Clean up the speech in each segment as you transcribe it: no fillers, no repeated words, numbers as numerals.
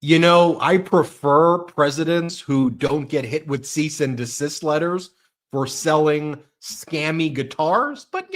You know, I prefer presidents who don't get hit with cease and desist letters for selling scammy guitars, but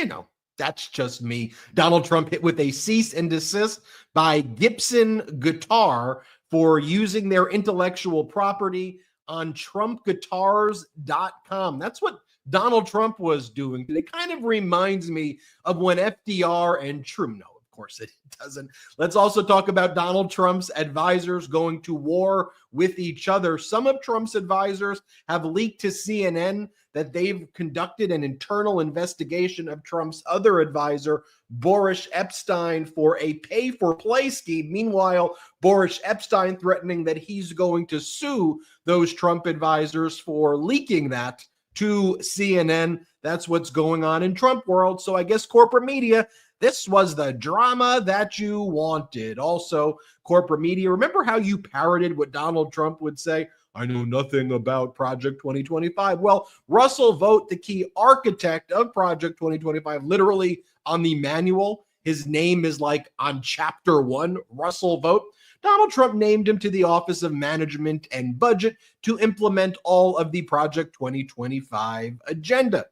that's just me. Donald Trump hit with a cease and desist by Gibson Guitar for using their intellectual property on trumpguitars.com. That's what Donald Trump was doing. It kind of reminds me of when FDR and Truman, no, of course it doesn't. Let's also talk about Donald Trump's advisors going to war with each other. Some of Trump's advisors have leaked to CNN that they've conducted an internal investigation of Trump's other advisor, Boris Epshteyn, for a pay-for-play scheme. Meanwhile, Boris Epshteyn threatening that he's going to sue those Trump advisors for leaking that to CNN. That's what's going on in Trump world. So I guess corporate media, this was the drama that you wanted. Also, corporate media, remember how you parroted what Donald Trump would say? I know nothing about Project 2025. Well, Russ Vought, the key architect of Project 2025, literally on the manual, his name is like on chapter 1, Russ Vought. Donald Trump named him to the Office of Management and Budget to implement all of the Project 2025 agenda.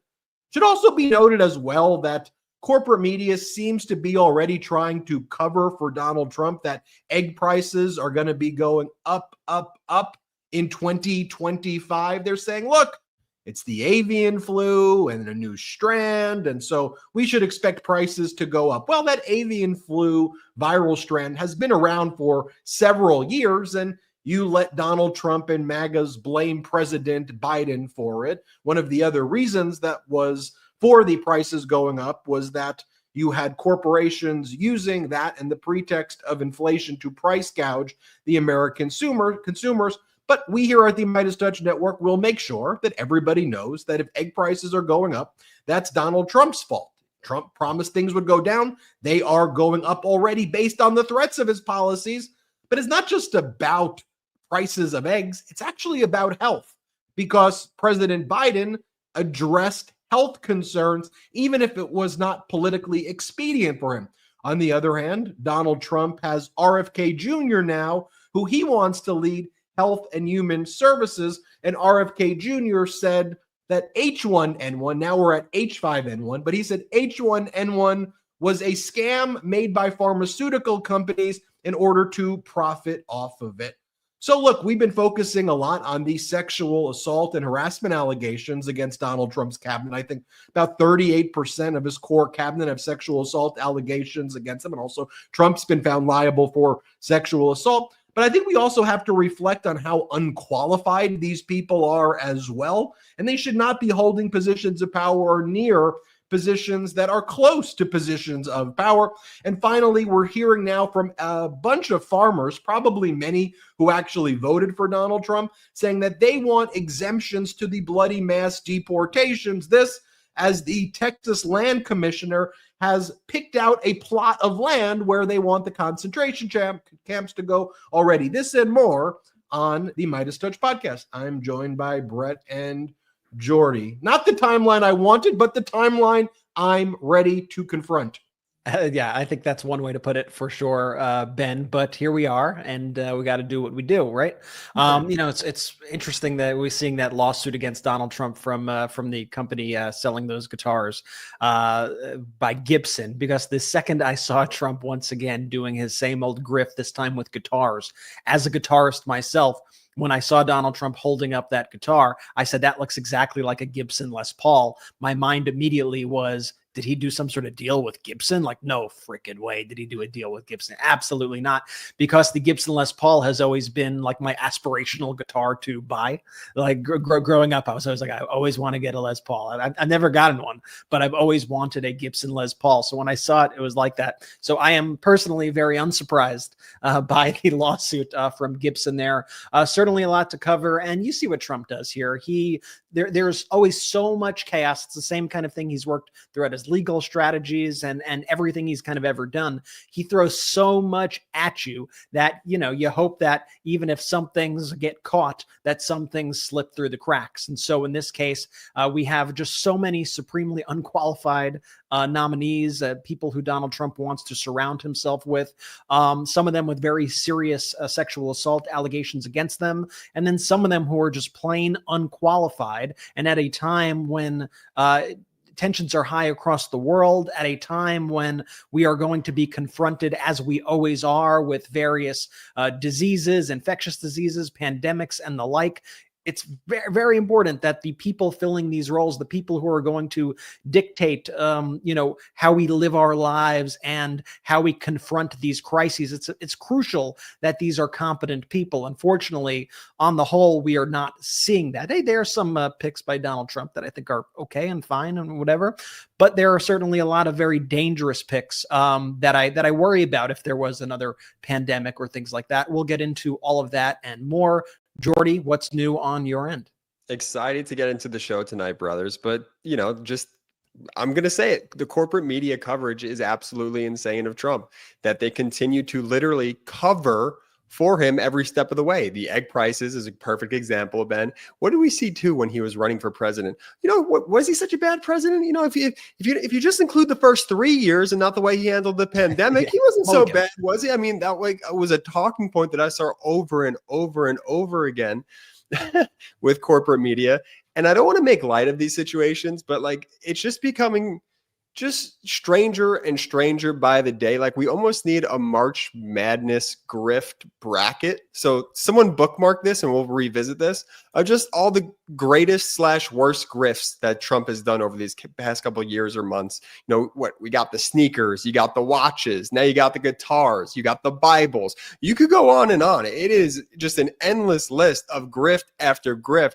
Should also be noted as well that corporate media seems to be already trying to cover for Donald Trump that egg prices are going to be going up, up, up in 2025. They're saying, look, it's the avian flu and a new strand, and so we should expect prices to go up. Well, that avian flu viral strand has been around for several years, and you let Donald Trump and MAGAs blame President Biden for it. One of the other reasons that was for the prices going up was that you had corporations using that and the pretext of inflation to price gouge the American consumers. But we here at the MeidasTouch Network will make sure that everybody knows that if egg prices are going up, that's Donald Trump's fault. Trump promised things would go down. They are going up already based on the threats of his policies. But it's not just about prices of eggs. It's actually about health, because President Biden addressed health concerns, even if it was not politically expedient for him. On the other hand, Donald Trump has RFK Jr. now, who he wants to lead Health and Human Services, and RFK Jr. said that H1N1, now we're at H5N1, but he said H1N1 was a scam made by pharmaceutical companies in order to profit off of it. So look, we've been focusing a lot on the sexual assault and harassment allegations against Donald Trump's cabinet. I think about 38% of his core cabinet have sexual assault allegations against him. And also Trump's been found liable for sexual assault. But I think we also have to reflect on how unqualified these people are as well. And they should not be holding positions of power or near positions that are close to positions of power. And finally, we're hearing now from a bunch of farmers, probably many who actually voted for Donald Trump, saying that they want exemptions to the bloody mass deportations. This, as the Texas Land Commissioner has picked out a plot of land where they want the concentration camps to go already. This and more on the MeidasTouch Podcast. I'm joined by Brett and Jordy. Not the timeline I wanted, but the timeline I'm ready to confront. Yeah, I think that's one way to put it for sure, Ben. But here we are, and we got to do what we do, right? It's interesting that we're seeing that lawsuit against Donald Trump from the company selling those guitars by Gibson, because the second I saw Trump once again doing his same old grift, this time with guitars, as a guitarist myself, when I saw Donald Trump holding up that guitar, I said, that looks exactly like a Gibson Les Paul. My mind immediately was, did he do some sort of deal with Gibson? Like, no freaking way did he do a deal with Gibson. Absolutely not. Because the Gibson Les Paul has always been like my aspirational guitar to buy. Like growing up, I was always like, I always want to get a Les Paul. I've never gotten one, but I've always wanted a Gibson Les Paul. So when I saw it, it was like that. So I am personally very unsurprised by the lawsuit from Gibson there. Certainly a lot to cover. And you see what Trump does here. There's always so much chaos. It's the same kind of thing he's worked throughout his his legal strategies and everything he's kind of ever done. He throws so much at you that, you know, you hope that even if some things get caught, that some things slip through the cracks. And so in this case, we have just so many supremely unqualified nominees, people who Donald Trump wants to surround himself with, some of them with very serious sexual assault allegations against them, and then some of them who are just plain unqualified. And at a time when tensions are high across the world, at a time when we are going to be confronted, as we always are, with various diseases, infectious diseases, pandemics, and the like, it's very, very important that the people filling these roles, the people who are going to dictate, you know, how we live our lives and how we confront these crises, it's crucial that these are competent people. Unfortunately, on the whole, we are not seeing that. Hey, there are some picks by Donald Trump that I think are okay and fine and whatever, but there are certainly a lot of very dangerous picks that I worry about if there was another pandemic or things like that. We'll get into all of that and more. Jordy, what's new on your end? Excited to get into the show tonight, brothers. But, you know, just I'm going to say it. The corporate media coverage is absolutely insane of Trump, that they continue to literally cover for him every step of the way. The egg prices is a perfect example, Ben. What did we see too when he was running for president? You know, was he such a bad president? You know, if you just include the first 3 years and not the way he handled the pandemic, he wasn't so bad, was he? I mean, that was a talking point that I saw over and over and over again with corporate media. And I don't want to make light of these situations, but like, it's just becoming just stranger and stranger by the day. Like, we almost need a March Madness grift bracket. So someone bookmark this and we'll revisit this. Just all the greatest / worst grifts that Trump has done over these past couple of years or months. You know what? We got the sneakers, you got the watches, now you got the guitars, you got the Bibles. You could go on and on. It is just an endless list of grift after grift.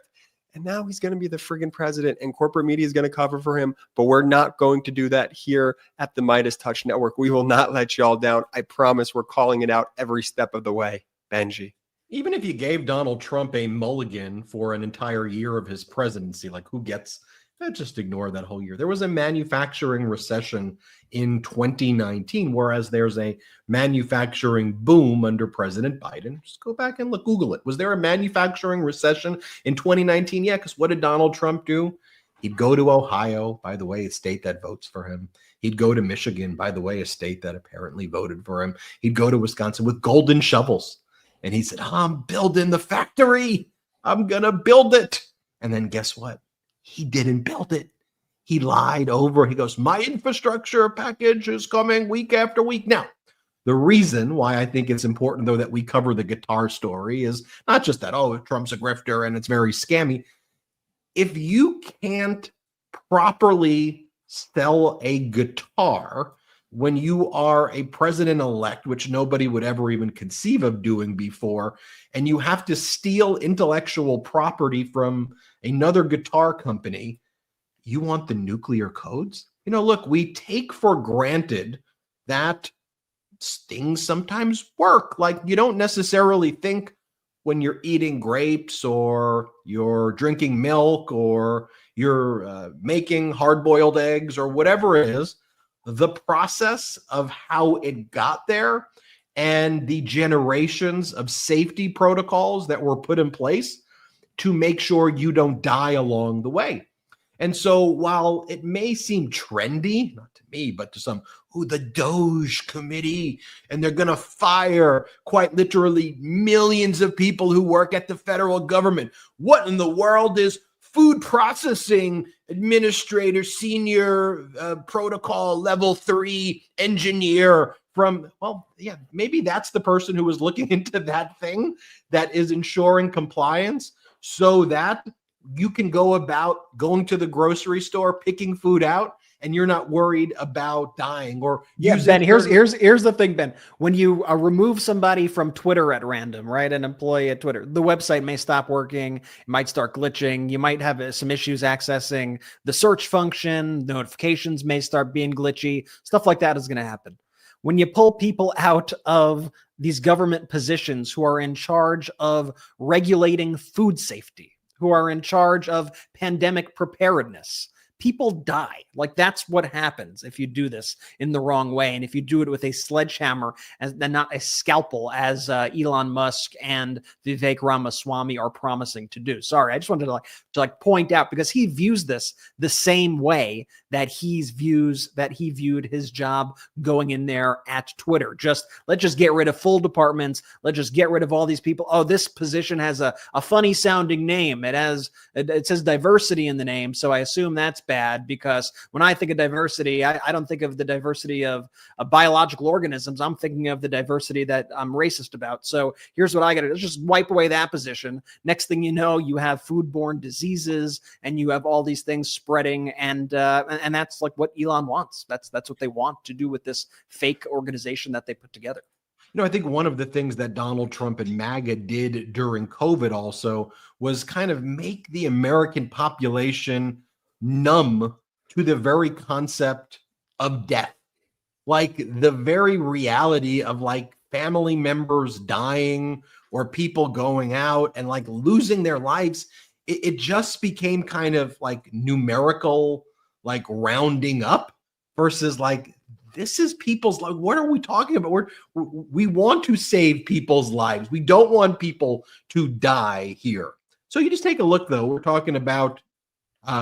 And now he's going to be the friggin' president, and corporate media is going to cover for him. But we're not going to do that here at the MeidasTouch Network. We will not let y'all down. I promise. We're calling it out every step of the way. Benji. Even if you gave Donald Trump a mulligan for an entire year of his presidency, like, who gets that? Just ignore that whole year. There was a manufacturing recession in 2019, whereas there's a manufacturing boom under President Biden. Just go back and Google it. Was there a manufacturing recession in 2019? Yeah, because what did Donald Trump do? He'd go to Ohio, by the way, a state that votes for him. He'd go to Michigan, by the way, a state that apparently voted for him. He'd go to Wisconsin with golden shovels. And he said, I'm building the factory. I'm going to build it. And then guess what? He didn't build it. He lied over. He goes, my infrastructure package is coming week after week. Now, the reason why I think it's important, though, that we cover the guitar story is not just that, oh, Trump's a grifter and it's very scammy. If you can't properly sell a guitar when you are a president-elect, which nobody would ever even conceive of doing before, and you have to steal intellectual property from another guitar company, you want the nuclear codes? You know, look, we take for granted that things sometimes work. Like, you don't necessarily think when you're eating grapes or you're drinking milk or you're making hard-boiled eggs or whatever it is, the process of how it got there and the generations of safety protocols that were put in place to make sure you don't die along the way. And so while it may seem trendy, not to me, but to some, the DOGE committee, and they're going to fire quite literally millions of people who work at the federal government. What in the world is food processing administrator, senior protocol level 3 engineer from, well, yeah, maybe that's the person who was looking into that thing that is ensuring compliance so that you can go about going to the grocery store, picking food out, and you're not worried about dying or Ben, here's the thing, Ben. When you remove somebody from Twitter at random, right, an employee at Twitter, the website may stop working, it might start glitching, you might have some issues accessing the search function, notifications may start being glitchy, stuff like that is going to happen. When you pull people out of these government positions who are in charge of regulating food safety, who are in charge of pandemic preparedness, people die. Like, that's what happens if you do this in the wrong way. And if you do it with a sledgehammer and not a scalpel, as Elon Musk and Vivek Ramaswamy are promising to do. Sorry, I just wanted to point out, because he views this the same way that he viewed his job going in there at Twitter. Let's just get rid of full departments. Let's just get rid of all these people. Oh, this position has a funny sounding name. It says diversity in the name. So I assume that's bad, because when I think of diversity, I don't think of the diversity of biological organisms. I'm thinking of the diversity that I'm racist about. So here's what I got to do. Let's just wipe away that position. Next thing you know, you have foodborne diseases and you have all these things spreading. And that's like what Elon wants. That's what they want to do with this fake organization that they put together. I think one of the things that Donald Trump and MAGA did during COVID also was kind of make the American population numb to the very concept of death. Like, the very reality of like family members dying or people going out and like losing their lives. It just became kind of like numerical, like rounding up, versus like, this is people's life. What are we talking about? We want to save people's lives. We don't want people to die here. So you just take a look, though. We're talking about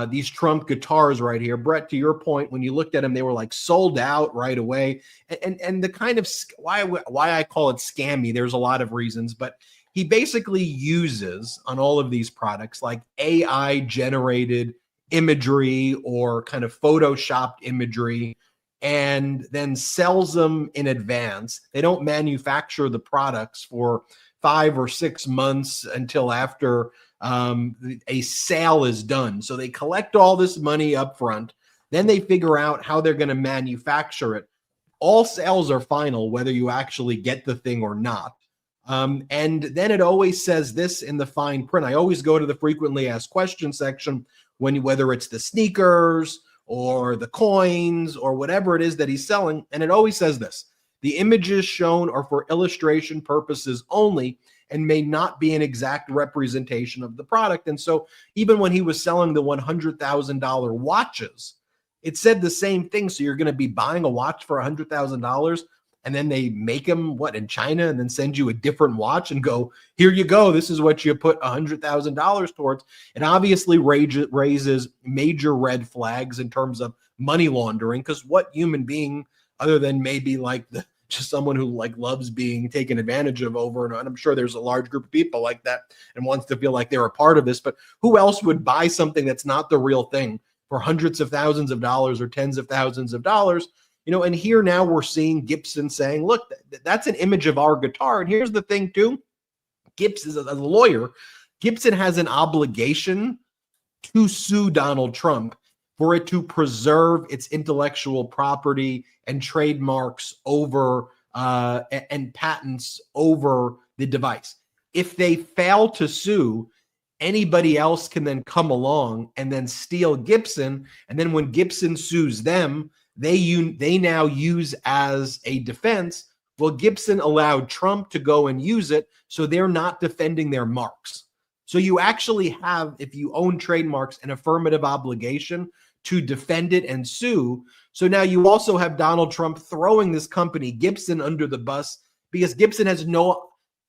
these Trump guitars right here. Brett, to your point, when you looked at them, they were like sold out right away. And the kind of why I call it scammy, there's a lot of reasons, but he basically uses on all of these products like AI generated imagery or kind of photoshopped imagery, and then sells them in advance. They don't manufacture the products for 5 or 6 months until after a sale is done. So they collect all this money up front. Then they figure out how they're going to manufacture it. All sales are final, whether you actually get the thing or not. And then it always says this in the fine print. I always go to the frequently asked questions section whether it's the sneakers or the coins or whatever it is that he's selling. And it always says this: the images shown are for illustration purposes only and may not be an exact representation of the product. And so even when he was selling the $100,000 watches, it said the same thing. So you're going to be buying a watch for $100,000, and then they make them in China, and then send you a different watch and go, here you go. This is what you put $100,000 towards. It obviously raises major red flags in terms of money laundering, because what human being, other than maybe like just someone who like loves being taken advantage of over and I'm sure there's a large group of people like that and wants to feel like they're a part of this, but who else would buy something that's not the real thing for hundreds of thousands of dollars or tens of thousands of dollars? And here now we're seeing Gibson saying, look, that's an image of our guitar. And here's the thing too, Gibson, as a lawyer, Gibson has an obligation to sue Donald Trump for it to preserve its intellectual property and trademarks over and patents over the device. If they fail to sue, anybody else can then come along and then steal Gibson. And then when Gibson sues them, they now use as a defense. Well, Gibson allowed Trump to go and use it, so they're not defending their marks. So you actually have, if you own trademarks, an affirmative obligation to defend it and sue. So now you also have Donald Trump throwing this company, Gibson, under the bus, because Gibson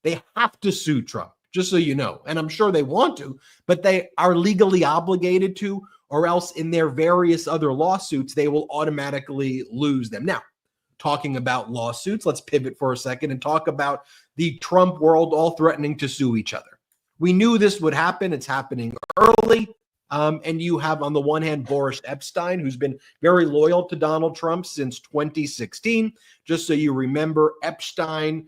they have to sue Trump, just so you know. And I'm sure they want to, but they are legally obligated to, or else in their various other lawsuits, they will automatically lose them. Now, talking about lawsuits, let's pivot for a second and talk about the Trump world all threatening to sue each other. We knew this would happen. It's happening early. And you have, on the one hand, Boris Epshteyn, who's been very loyal to Donald Trump since 2016. Just so you remember, Epshteyn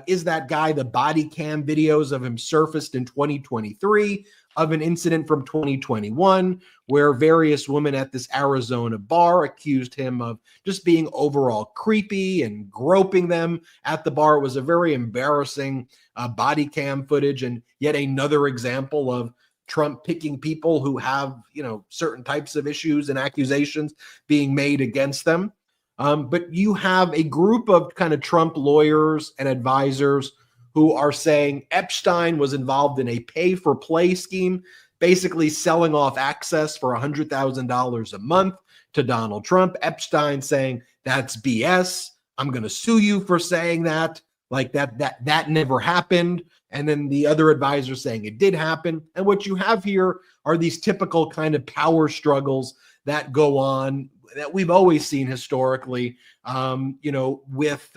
is that guy. The body cam videos of him surfaced in 2023 of an incident from 2021 where various women at this Arizona bar accused him of just being overall creepy and groping them at the bar. It was a very embarrassing body cam footage, and yet another example of Trump picking people who have, certain types of issues and accusations being made against them. But you have a group of kind of Trump lawyers and advisors who are saying Epshteyn was involved in a pay-for-play scheme basically selling off access for $100,000 a month to Donald Trump. Epshteyn saying that's BS. I'm going to sue you for saying that. Like that never happened. And then the other advisor saying it did happen. And what you have here are these typical kind of power struggles that go on that we've always seen historically, with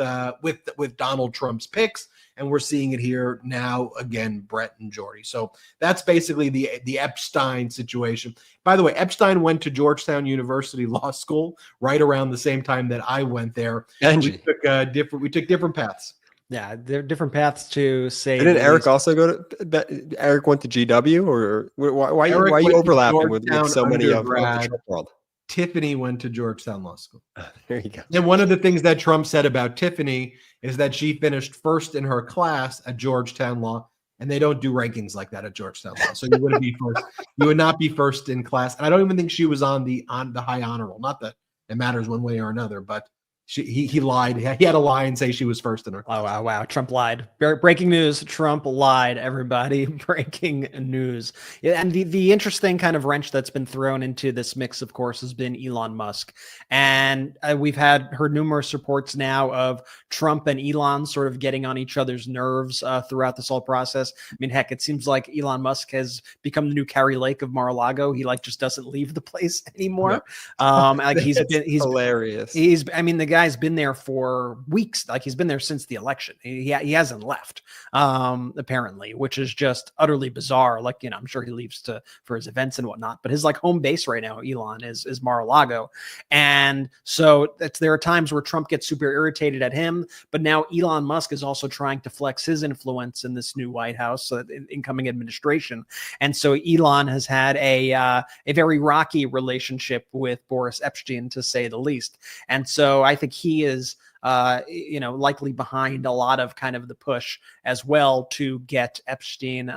Donald Trump's picks. And we're seeing it here now again, Brett and Jordy. So that's basically the Epshteyn situation. By the way, Epshteyn went to Georgetown University Law School right around the same time that I went there. And we took different paths. Yeah, there are different paths to say. Didn't Eric also go to? Eric went to GW, or why are you overlapping with so many of the Trump world? Tiffany went to Georgetown Law School. There you go. And one of the things that Trump said about Tiffany is that she finished first in her class at Georgetown Law, and they don't do rankings like that at Georgetown Law. So you wouldn't be first. You would not be first in class. And I don't even think she was on the high honor roll. Not that it matters one way or another, but he lied. He had to lie and say she was first in her class. Oh, wow. Trump lied. Breaking news. Trump lied, everybody. Breaking news. Yeah, and the interesting kind of wrench that's been thrown into this mix, of course, has been Elon Musk. And we've heard numerous reports now of Trump and Elon sort of getting on each other's nerves throughout this whole process. I mean, heck, it seems like Elon Musk has become the new Carrie Lake of Mar-a-Lago. He just doesn't leave the place anymore. No. He's hilarious. The guy's been there for weeks. Like, he's been there since the election. He hasn't left, apparently, which is just utterly bizarre. Like, I'm sure he leaves for his events and whatnot, but his home base right now, Elon, is Mar-a-Lago. And so there are times where Trump gets super irritated at him, but now Elon Musk is also trying to flex his influence in this new White House, incoming administration. And so Elon has had a very rocky relationship with Boris Epshteyn, to say the least. And so I think he is likely behind a lot of kind of the push as well to get Epshteyn,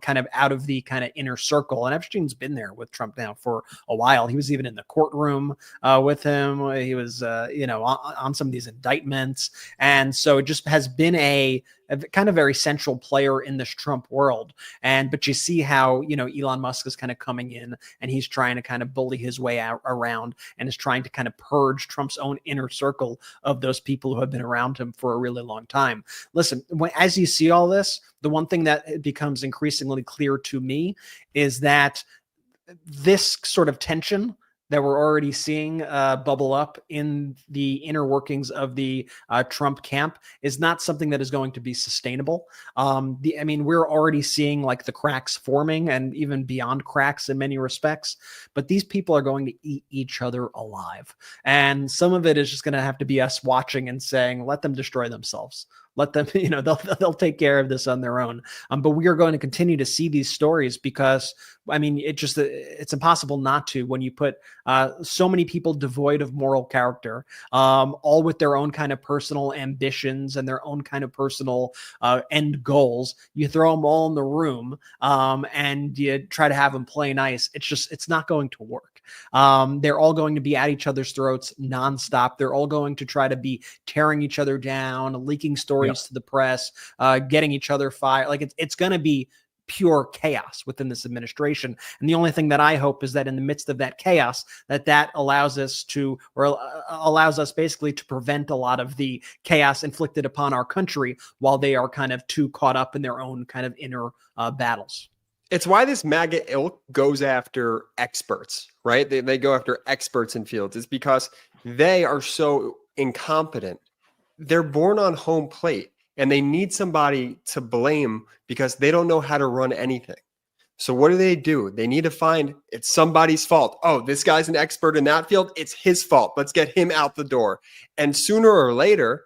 kind of out of the kind of inner circle. And Epstein's been there with Trump now for a while. He was even in the courtroom with him. He was, on some of these indictments. And so it just has been a kind of very central player in this Trump world. But you see how, Elon Musk is kind of coming in and he's trying to kind of bully his way out around and is trying to kind of purge Trump's own inner circle of those people who have been around him for a really long time. Listen, as you see all this, the one thing that becomes increasingly clear to me is that this sort of tension that we're already seeing bubble up in the inner workings of the Trump camp is not something that is going to be sustainable. We're already seeing like the cracks forming and even beyond cracks in many respects, but these people are going to eat each other alive. And some of it is just going to have to be us watching and saying, let them destroy themselves. Let them, they'll take care of this on their own. But we are going to continue to see these stories because, it's impossible not to when you put so many people devoid of moral character, all with their own kind of personal ambitions and their own kind of personal end goals. You throw them all in the room and you try to have them play nice. It's not going to work. They're all going to be at each other's throats nonstop. They're all going to try to be tearing each other down, leaking stories to the press, getting each other fired. Like it's going to be pure chaos within this administration. And the only thing that I hope is that in the midst of that chaos, that allows us basically to prevent a lot of the chaos inflicted upon our country while they are kind of too caught up in their own kind of inner battles. It's why this MAGA ilk goes after experts, right? They go after experts in fields. It's because they are so incompetent. They're born on home plate and they need somebody to blame because they don't know how to run anything. So what do? They need to find it's somebody's fault. Oh, this guy's an expert in that field. It's his fault. Let's get him out the door. And sooner or later,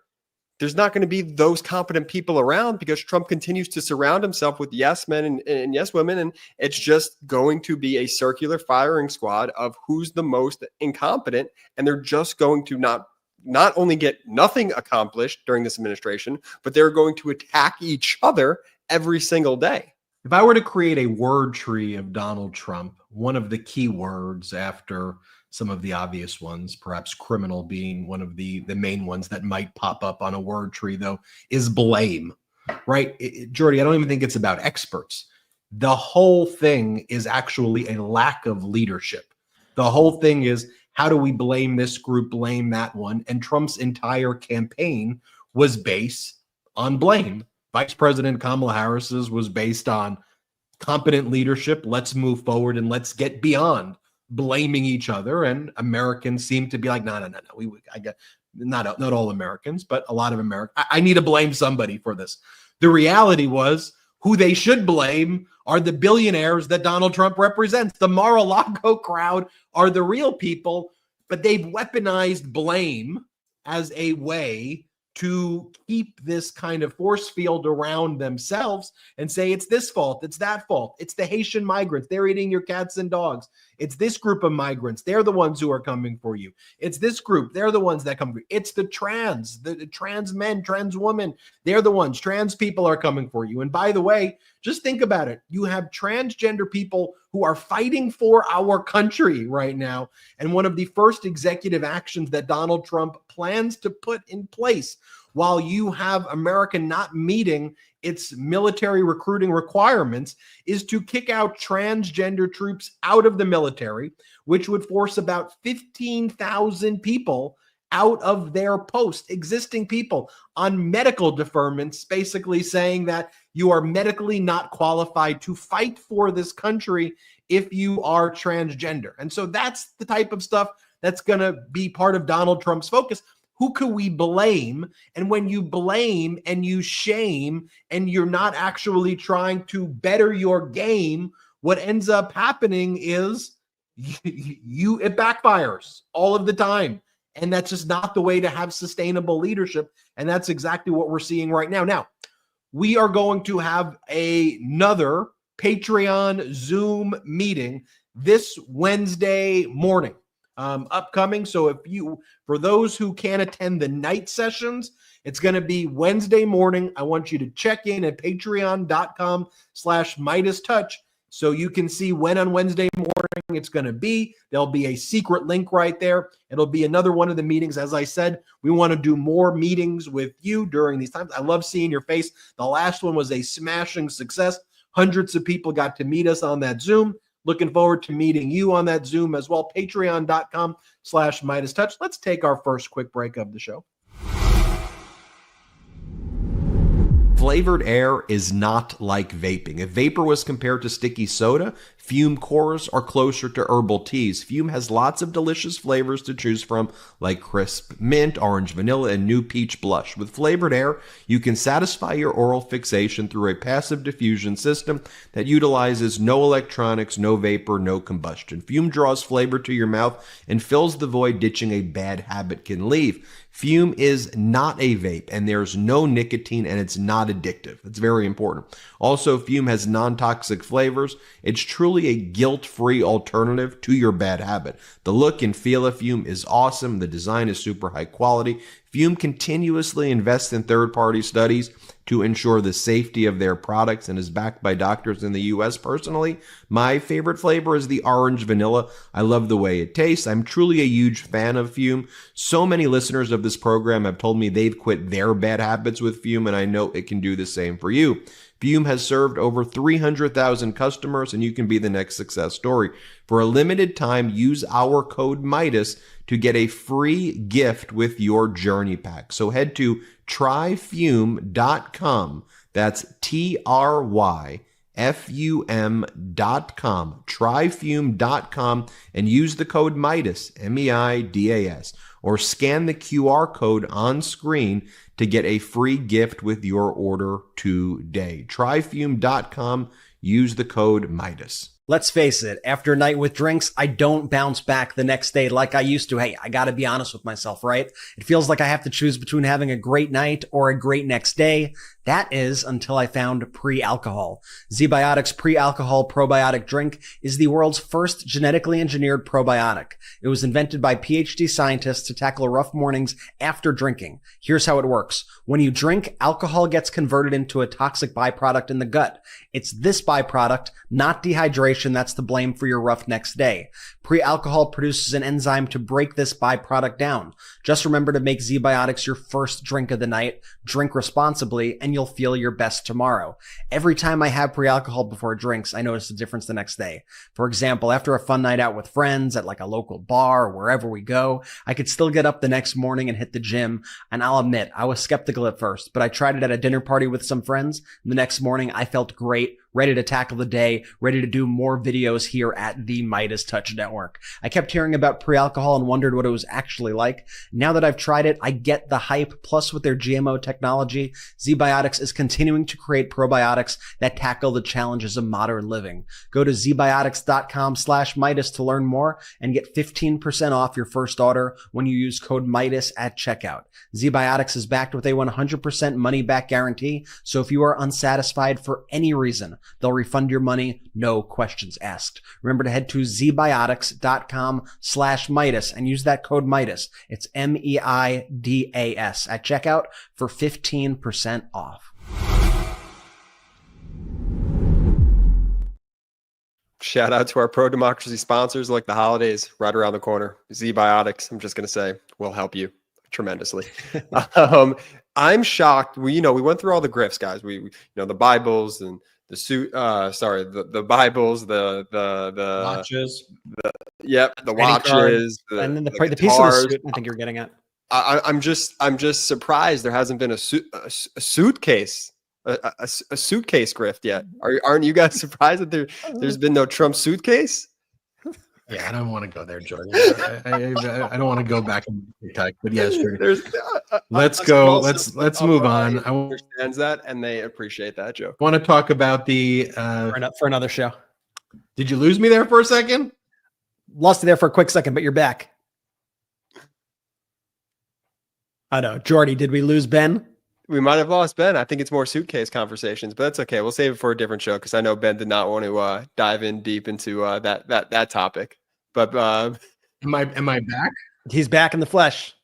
there's not going to be those competent people around because Trump continues to surround himself with yes men and yes women. And it's just going to be a circular firing squad of who's the most incompetent. And they're just going to not only get nothing accomplished during this administration, but they're going to attack each other every single day. If I were to create a word tree of Donald Trump, one of the key words after some of the obvious ones, perhaps criminal being one of the main ones that might pop up on a word tree, though, is blame, right? Jordy, I don't even think it's about experts. the whole thing is actually a lack of leadership. The whole thing is, how do we blame this group, blame that one? And Trump's entire campaign was based on blame. Vice President Kamala Harris's was based on competent leadership. Let's move forward and let's get beyond blaming each other. And Americans seem to be like, no. I get not all Americans, but a lot of Americans. I need to blame somebody for this. The reality was, who they should blame are the billionaires that Donald Trump represents. The Mar-a-Lago crowd are the real people, but they've weaponized blame as a way to keep this kind of force field around themselves and say, it's this fault, it's that fault, it's the Haitian migrants, they're eating your cats and dogs. It's this group of migrants, they're the ones who are coming for you. It's this group, they're the ones that come for you. It's the trans men, trans women, they're the ones. Trans people are coming for you. And by the way, just think about it. You have transgender people who are fighting for our country right now. And one of the first executive actions that Donald Trump plans to put in place, while you have America not meeting its military recruiting requirements, is to kick out transgender troops out of the military, which would force about 15,000 people out of their post, existing people on medical deferments, basically saying that you are medically not qualified to fight for this country if you are transgender. And so that's the type of stuff that's going to be part of Donald Trump's focus. Who could we blame? And when you blame and you shame and you're not actually trying to better your game, what ends up happening is it backfires all of the time. And that's just not the way to have sustainable leadership. And that's exactly what we're seeing right now. Now, we are going to have another Patreon Zoom meeting this Wednesday morning. Upcoming. So for those who can't attend the night sessions, it's going to be Wednesday morning. I want you to check in at patreon.com/MeidasTouch so you can see when on Wednesday morning it's going to be. There'll be a secret link right there. It'll be another one of the meetings. As I said, we want to do more meetings with you during these times. I love seeing your face. The last one was a smashing success. Hundreds of people got to meet us on that Zoom. Looking forward to meeting you on that Zoom as well. Patreon.com/MeidasTouch. Let's take our first quick break of the show. Flavored air is not like vaping. If vapor was compared to sticky soda, Fume cores are closer to herbal teas. Fume has lots of delicious flavors to choose from, like crisp mint, orange vanilla, and new peach blush. With flavored air, you can satisfy your oral fixation through a passive diffusion system that utilizes no electronics, no vapor, no combustion. Fume draws flavor to your mouth and fills the void ditching a bad habit can leave. Fume is not a vape, and there's no nicotine, and it's not addictive. It's very important. Also, Fume has non-toxic flavors. It's truly a guilt-free alternative to your bad habit. The look and feel of Fume is awesome. The design is super high quality. Fume continuously invests in third-party studies to ensure the safety of their products and is backed by doctors in the U.S. Personally, my favorite flavor is the orange vanilla. I love the way it tastes. I'm truly a huge fan of Fume. So many listeners of this program have told me they've quit their bad habits with Fume, and I know it can do the same for you. Fume has served over 300,000 customers, and you can be the next success story. For a limited time, use our code Meidas to get a free gift with your journey pack. So head to tryfume.com. That's tryfum.com. Tryfume.com and use the code Meidas, M-E-I-D-A-S, or scan the QR code on screen to get a free gift with your order today. Tryfume.com. Use the code Meidas. Let's face it, after a night with drinks, I don't bounce back the next day like I used to. Hey, I got to be honest with myself, right? It feels like I have to choose between having a great night or a great next day. That is until I found pre-alcohol. ZBiotics pre-alcohol probiotic drink is the world's first genetically engineered probiotic. It was invented by PhD scientists to tackle rough mornings after drinking. Here's how it works. When you drink, alcohol gets converted into a toxic byproduct in the gut. It's this byproduct, not dehydration, that's to blame for your rough next day. Pre-alcohol produces an enzyme to break this byproduct down. Just remember to make ZBiotics your first drink of the night. Drink responsibly, and you'll feel your best tomorrow. Every time I have pre-alcohol before drinks, I notice a difference the next day. For example, after a fun night out with friends at like a local bar or wherever we go, I could still get up the next morning and hit the gym. And I'll admit, I was skeptical at first, but I tried it at a dinner party with some friends. And the next morning, I felt great, ready to tackle the day, ready to do more videos here at the MeidasTouch Network. I kept hearing about pre-alcohol and wondered what it was actually like. Now that I've tried it, I get the hype. Plus, with their GMO technology, ZBiotics is continuing to create probiotics that tackle the challenges of modern living. Go to zbiotics.com/Meidas to learn more and get 15% off your first order when you use code Meidas at checkout. ZBiotics is backed with a 100% money-back guarantee, so if you are unsatisfied for any reason, they'll refund your money, no questions asked. Remember to head to zbiotics.com/Meidas and use that code Meidas. It's MEIDAS at checkout for 15% off. Shout out to our pro-democracy sponsors, like the holidays right around the corner. ZBiotics, I'm just going to say, will help you tremendously. I'm shocked. We went through all the grifts, guys. We the Bibles and the suit, the Bibles, the Watches. The watches, and then the guitars. piece of the suit I think you're getting at. I'm just surprised there hasn't been a suitcase, a suitcase grift yet. Aren't you guys surprised that there's been no Trump suitcase? Yeah, I don't want to go there, Jordy. I don't want to go back and TikTok, but yes, let's go. Let's move on. I understands that, and they appreciate that, Joe. want to talk about the For another show. Did you lose me there for a second? Lost you there for a quick second, but you're back. I know. Jordy, did we lose Ben? We might have lost Ben. I think it's more suitcase conversations, but that's okay. We'll save it for a different show because I know Ben did not want to dive in deep into that topic. But am I back? He's back in the flesh.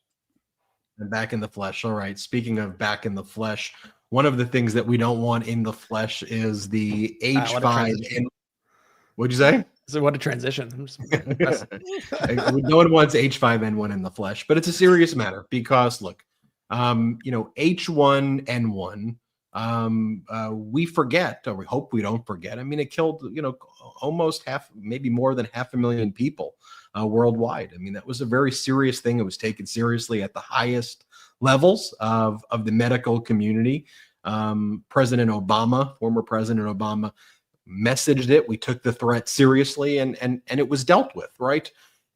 I'm back in the flesh. All right. Speaking of back in the flesh, one of the things that we don't want in the flesh is the H5N1. What'd you say? So what a transition. No one wants H5N1 in the flesh, but it's a serious matter because look, H1N1, we forget, or we hope we don't forget. I mean, it killed, almost maybe more than 500,000 people worldwide. I mean, that was a very serious thing. It was taken seriously at the highest levels of the medical community. Former President Obama messaged it. We took the threat seriously and it was dealt with, right?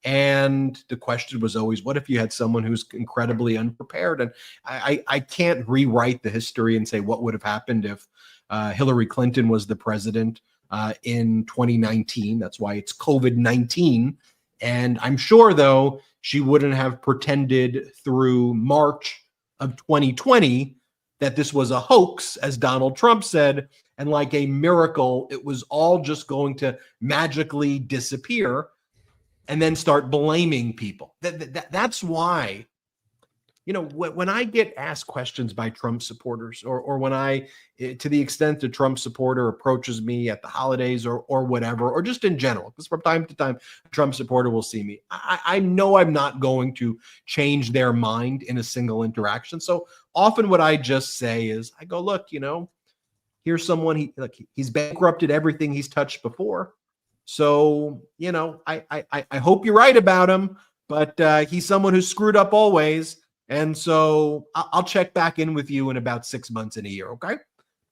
And the question was always, what if you had someone who's incredibly unprepared? And I can't rewrite the history and say what would have happened if Hillary Clinton was the president in 2019. That's why it's COVID-19. And I'm sure, though, she wouldn't have pretended through March of 2020 that this was a hoax, as Donald Trump said, and like a miracle, it was all just going to magically disappear and then start blaming people. That's why, when I get asked questions by Trump supporters or when to the extent a Trump supporter approaches me at the holidays or whatever, or just in general, because from time to time, a Trump supporter will see me. I know I'm not going to change their mind in a single interaction. So often what I just say is, I go, look, here's someone, he's bankrupted everything he's touched before. So, I hope you're right about him, but he's someone who's screwed up always. And so I'll check back in with you in about 6 months and a year, okay?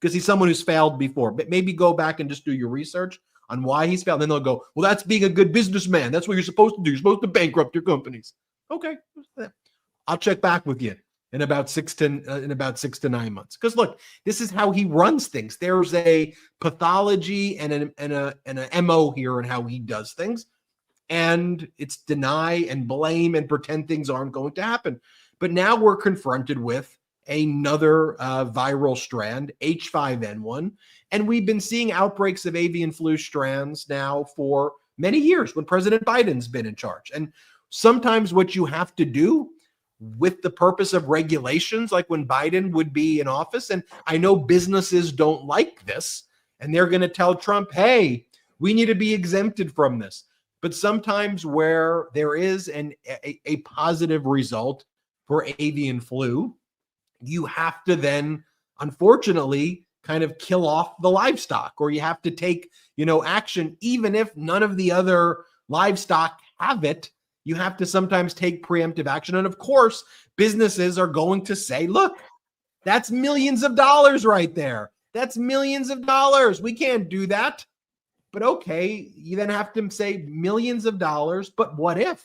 Because he's someone who's failed before. But maybe go back and just do your research on why he's failed. Then they'll go, well, that's being a good businessman. That's what you're supposed to do. You're supposed to bankrupt your companies. Okay. I'll check back with you in about 6 to 9 months. Because look, this is how he runs things. There's a pathology and an MO here in how he does things. And it's deny and blame and pretend things aren't going to happen. But now we're confronted with another viral strand, H5N1. And we've been seeing outbreaks of avian flu strands now for many years when President Biden's been in charge. And sometimes what you have to do with the purpose of regulations, like when Biden would be in office, and I know businesses don't like this, and they're going to tell Trump, hey, we need to be exempted from this. But sometimes where there is a positive result for avian flu, you have to then, unfortunately, kind of kill off the livestock, or you have to take, action, even if none of the other livestock have it. You have to sometimes take preemptive action. And of course, businesses are going to say, look, that's millions of dollars right there. That's millions of dollars. We can't do that. But okay, you then have to say millions of dollars. But what if?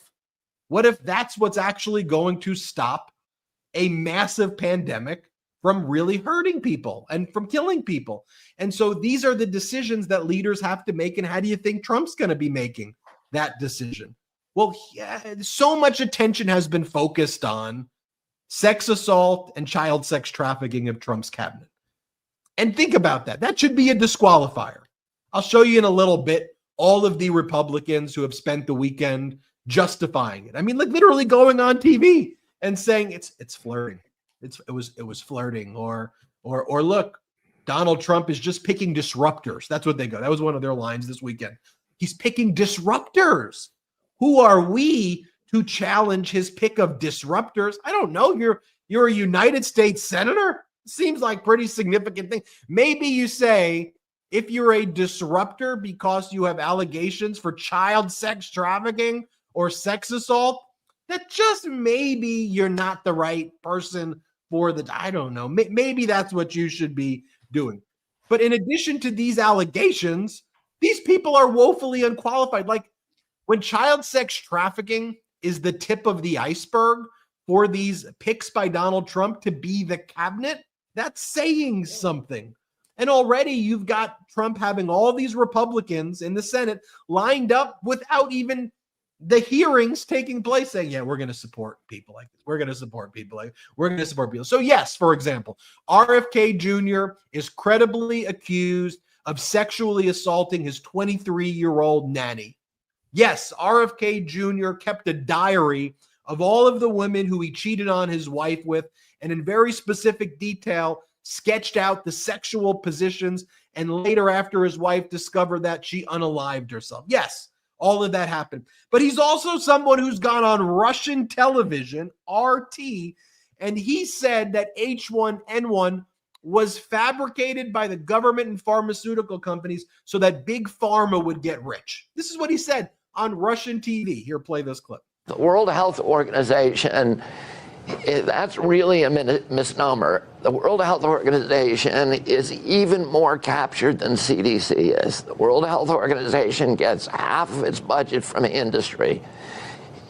What if that's what's actually going to stop a massive pandemic from really hurting people and from killing people? And so these are the decisions that leaders have to make. And how do you think Trump's going to be making that decision? Well, yeah, so much attention has been focused on sex assault and child sex trafficking of Trump's cabinet. And think about that. That should be a disqualifier. I'll show you in a little bit all of the Republicans who have spent the weekend justifying it. I mean, like literally going on TV and saying it's flirting. It was flirting, or look, Donald Trump is just picking disruptors. That's what they go. That was one of their lines this weekend. He's picking disruptors. Who are we to challenge his pick of disruptors? I don't know. You're a United States senator. Seems like pretty significant thing. Maybe you say if you're a disruptor because you have allegations for child sex trafficking or sex assault, that just maybe you're not the right person for I don't know. Maybe that's what you should be doing. But in addition to these allegations, these people are woefully unqualified. Like, when child sex trafficking is the tip of the iceberg for these picks by Donald Trump to be the cabinet, that's saying something. And already you've got Trump having all these Republicans in the Senate lined up without even the hearings taking place saying, yeah, we're going to support people like this. We're going to support people like we're going to support people. So yes, for example, RFK Jr. is credibly accused of sexually assaulting his 23-year-old nanny. Yes, RFK Jr. kept a diary of all of the women who he cheated on his wife with, and in very specific detail, sketched out the sexual positions, and later, after his wife discovered that, she unalived herself. Yes, all of that happened. But he's also someone who's gone on Russian television, RT, and he said that H5N1 was fabricated by the government and pharmaceutical companies so that big pharma would get rich. This is what he said on Russian TV. Here, play this clip. The World Health Organization, that's really a misnomer. The World Health Organization is even more captured than CDC is. The World Health Organization gets half of its budget from industry.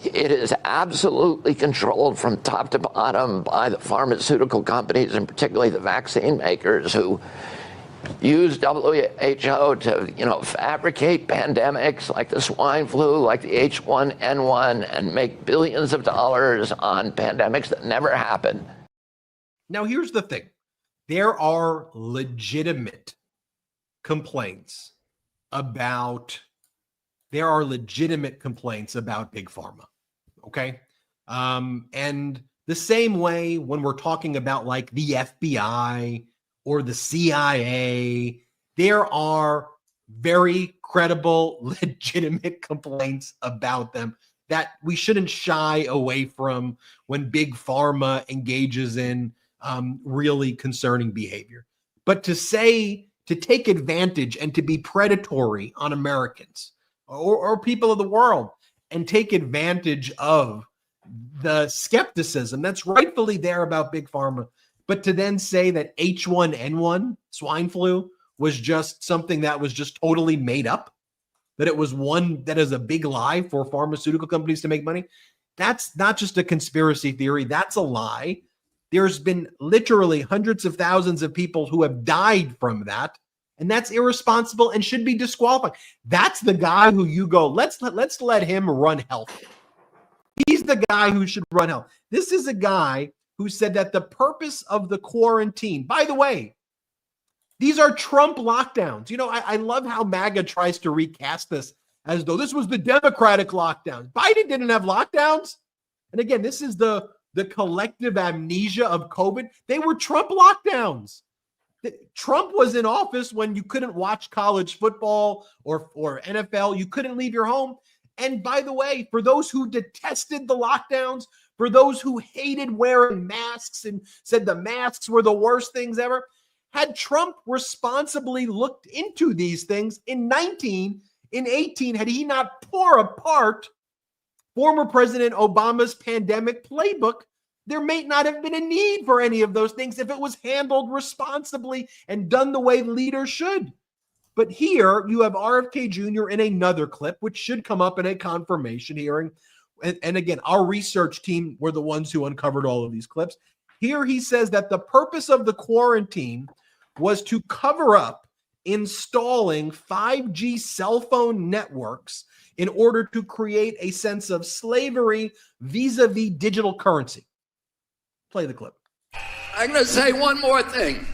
It is absolutely controlled from top to bottom by the pharmaceutical companies, and particularly the vaccine makers, who use WHO to, fabricate pandemics like the swine flu, like the H5N1, and make billions of dollars on pandemics that never happened. Now, here's the thing. There are legitimate complaints about big pharma. Okay. And the same way when we're talking about like the FBI or the CIA, there are very credible, legitimate complaints about them that we shouldn't shy away from when big pharma engages in really concerning behavior. But to take advantage and to be predatory on Americans or people of the world and take advantage of the skepticism that's rightfully there about big pharma, but to then say that H5N1, swine flu, was just something that was just totally made up, that it was one that is a big lie for pharmaceutical companies to make money, that's not just a conspiracy theory, that's a lie. There's been literally hundreds of thousands of people who have died from that, and that's irresponsible and should be disqualified. That's the guy who you go, let's let him run health. He's the guy who should run health. This is a guy who said that the purpose of the quarantine, by the way, these are Trump lockdowns. I love how MAGA tries to recast this as though this was the Democratic lockdown. Biden didn't have lockdowns. And again, this is the collective amnesia of COVID. They were Trump lockdowns. Trump was in office when you couldn't watch college football or NFL. You couldn't leave your home. And by the way, for those who detested the lockdowns, for those who hated wearing masks and said the masks were the worst things ever, had Trump responsibly looked into these things in 18, had he not tore apart former President Obama's pandemic playbook, there may not have been a need for any of those things if it was handled responsibly and done the way leaders should. But here you have RFK Jr. in another clip, which should come up in a confirmation hearing. And again, our research team were the ones who uncovered all of these clips. Here he says that the purpose of the quarantine was to cover up installing 5G cell phone networks in order to create a sense of slavery vis-a-vis digital currency. Play the clip. I'm going to say one more thing.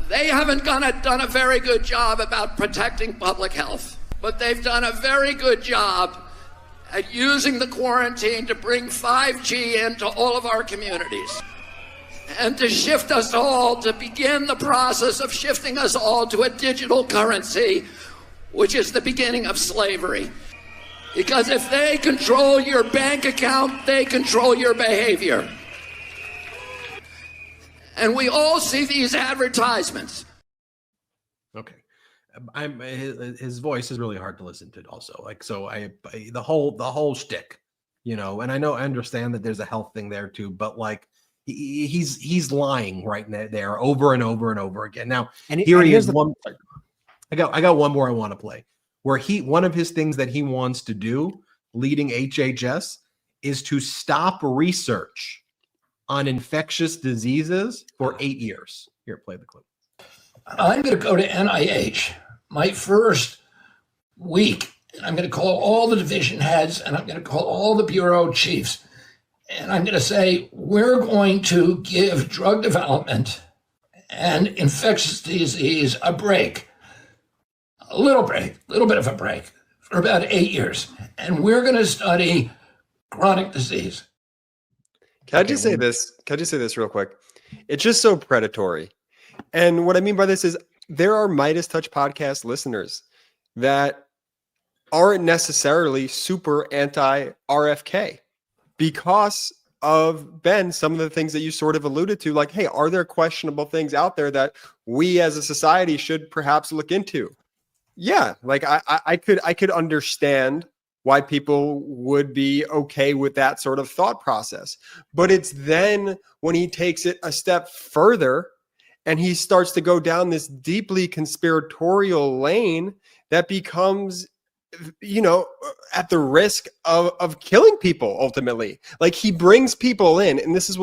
They haven't done a very good job about protecting public health, but they've done a very good job at using the quarantine to bring 5G into all of our communities and to shift us all, to begin the process of shifting us all to a digital currency, which is the beginning of slavery. Because if they control your bank account, they control your behavior. And we all see these advertisements. Okay. His voice is really hard to listen to also. Like, so the whole shtick, you know, and I understand that there's a health thing there too, but like he's lying right there over and over and over again. Now, he is one. I got one more I want to play where one of his things that he wants to do leading HHS is to stop research on infectious diseases for 8 years. Here, play the clip. I'm going to go to NIH. My first week, I'm going to call all the division heads and I'm going to call all the bureau chiefs. And I'm going to say, we're going to give drug development and infectious disease a break, a little bit of a break for about 8 years. And we're going to study chronic disease. Can I just say this real quick? It's just so predatory. And what I mean by this is there are MeidasTouch Podcast listeners that aren't necessarily super anti-RFK because of, Ben, some of the things that you sort of alluded to, like, hey, are there questionable things out there that we as a society should perhaps look into? Yeah, like I could understand why people would be okay with that sort of thought process. But it's then when he takes it a step further and he starts to go down this deeply conspiratorial lane that becomes, you know, at the risk of killing people ultimately. Like he brings people in, and this is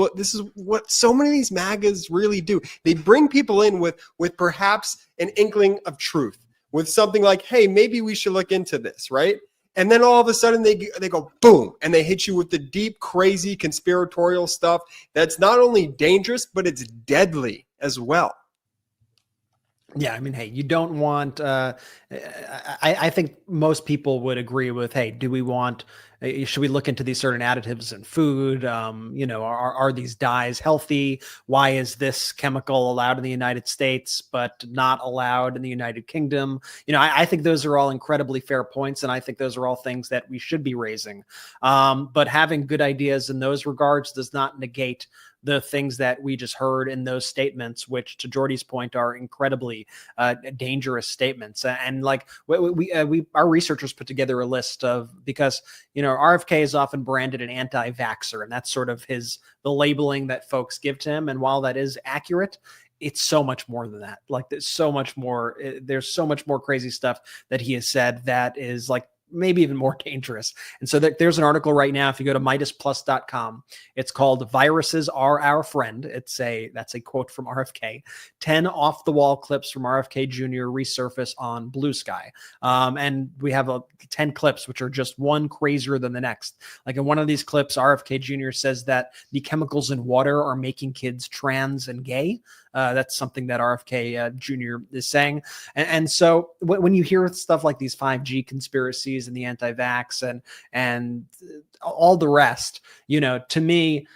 what so many of these MAGAs really do. They bring people in with perhaps an inkling of truth, with something like, hey, maybe we should look into this, right? And then all of a sudden they go boom, and they hit you with the deep, crazy conspiratorial stuff that's not only dangerous, but it's deadly as well. Yeah, I mean, hey, you don't want, I think most people would agree with, hey, do we want, should we look into these certain additives in food? You know, are these dyes healthy? Why is this chemical allowed in the United States, but not allowed in the United Kingdom? You know, I think those are all incredibly fair points. And I think those are all things that we should be raising. But having good ideas in those regards does not negate the things that we just heard in those statements, which to Jordy's point are incredibly dangerous statements. And like our researchers put together a list of, because, you know, RFK is often branded an anti-vaxxer, and that's sort of the labeling that folks give to him. And while that is accurate, it's so much more than that. Like there's so much more crazy stuff that he has said that is like maybe even more dangerous. And so there's an article right now. If you go to MeidasPlus.com, it's called "Viruses Are Our Friend." That's a quote from RFK. 10 off the wall clips from RFK Jr. resurface on Blue Sky. And we have 10 clips, which are just one crazier than the next. Like in one of these clips, RFK Jr. says that the chemicals in water are making kids trans and gay. That's something that RFK Jr. is saying. And so when you hear stuff like these 5G conspiracies, vaccines and the anti-vax and all the rest. To me,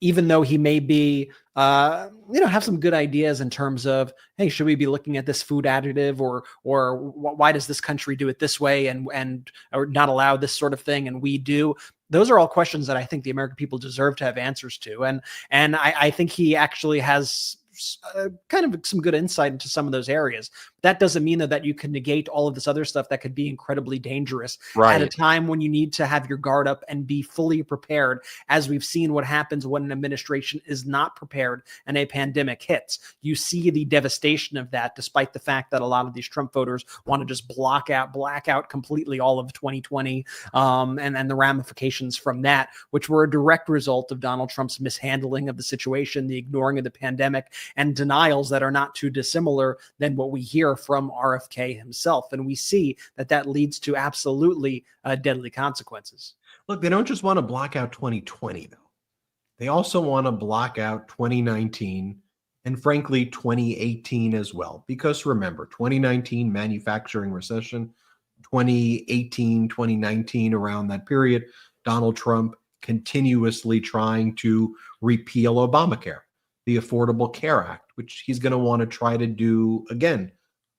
even though he may be, have some good ideas in terms of, hey, should we be looking at this food additive, or why does this country do it this way and or not allow this sort of thing and we do? Those are all questions that I think the American people deserve to have answers to, and I think he actually has kind of some good insight into some of those areas. That doesn't mean that you can negate all of this other stuff that could be incredibly dangerous at a time when you need to have your guard up and be fully prepared, as we've seen what happens when an administration is not prepared and a pandemic hits. You see the devastation of that, despite the fact that a lot of these Trump voters want to just black out completely all of 2020 and the ramifications from that, which were a direct result of Donald Trump's mishandling of the situation, the ignoring of the pandemic, and denials that are not too dissimilar than what we hear from RFK himself. And we see that leads to absolutely deadly consequences. Look, they don't just want to block out 2020, though. They also want to block out 2019 and, frankly, 2018 as well. Because remember, 2019 manufacturing recession, 2018, 2019, around that period, Donald Trump continuously trying to repeal Obamacare, the Affordable Care Act, which he's going to want to try to do again.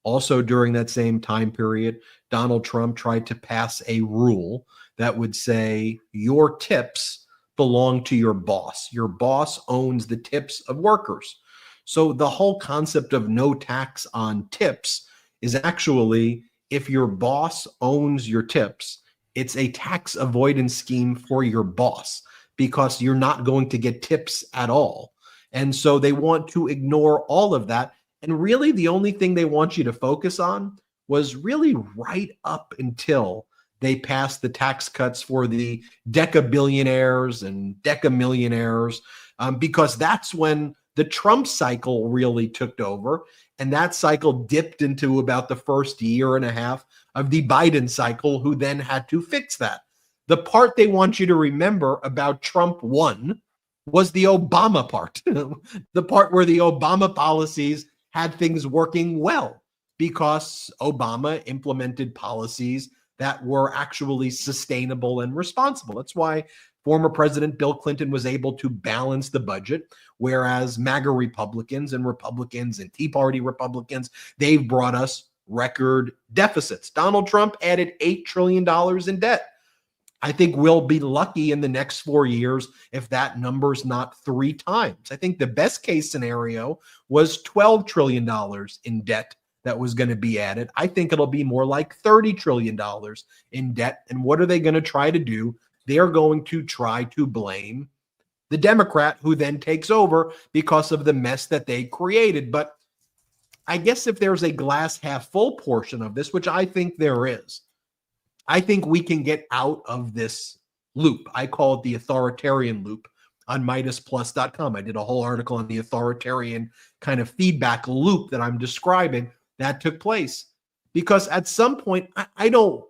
Also, during that same time period, Donald Trump tried to pass a rule that would say your tips belong to your boss. Your boss owns the tips of workers. So the whole concept of no tax on tips is actually, if your boss owns your tips, it's a tax avoidance scheme for your boss, because you're not going to get tips at all. And so they want to ignore all of that. And really, the only thing they want you to focus on was really right up until they passed the tax cuts for the decabillionaires and decamillionaires, because that's when the Trump cycle really took over. And that cycle dipped into about the first year and a half of the Biden cycle, who then had to fix that. The part they want you to remember about Trump 1 was the Obama part, the part where the Obama policies had things working well, because Obama implemented policies that were actually sustainable and responsible. That's why former President Bill Clinton was able to balance the budget, whereas MAGA Republicans and Tea Party Republicans, they've brought us record deficits. Donald Trump added $8 trillion in debt. I think we'll be lucky in the next 4 years if that number's not 3 times. I think the best case scenario was $12 trillion in debt that was going to be added. I think it'll be more like $30 trillion in debt. And what are they going to try to do? They're going to try to blame the Democrat who then takes over because of the mess that they created. But I guess if there's a glass half full portion of this, which I think there is, I think we can get out of this loop. I call it the authoritarian loop on MeidasPlus.com. I did a whole article on the authoritarian kind of feedback loop that I'm describing that took place. Because at some point, I don't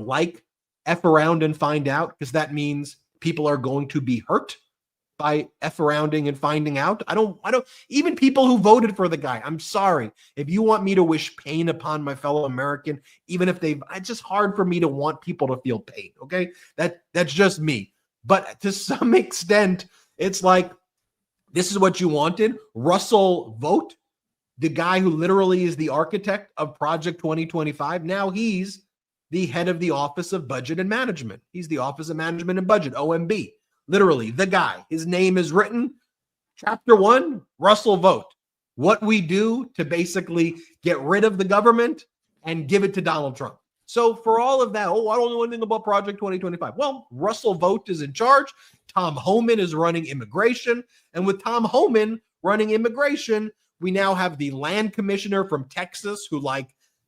like F around and find out, because that means people are going to be hurt by F arounding and finding out. I don't, even people who voted for the guy, I'm sorry. If you want me to wish pain upon my fellow American, even if it's just hard for me to want people to feel pain. Okay. That's just me. But to some extent, it's like, this is what you wanted. Russell Vought, the guy who literally is the architect of Project 2025. Now he's the head of the Office of Budget and Management. He's the Office of Management and Budget, OMB. Literally, the guy. His name is written. Chapter 1, Russell Vought. What we do to basically get rid of the government and give it to Donald Trump. So for all of that, I don't know anything about Project 2025. Well, Russell Vought is in charge. Tom Homan is running immigration. And with Tom Homan running immigration, we now have the land commissioner from Texas who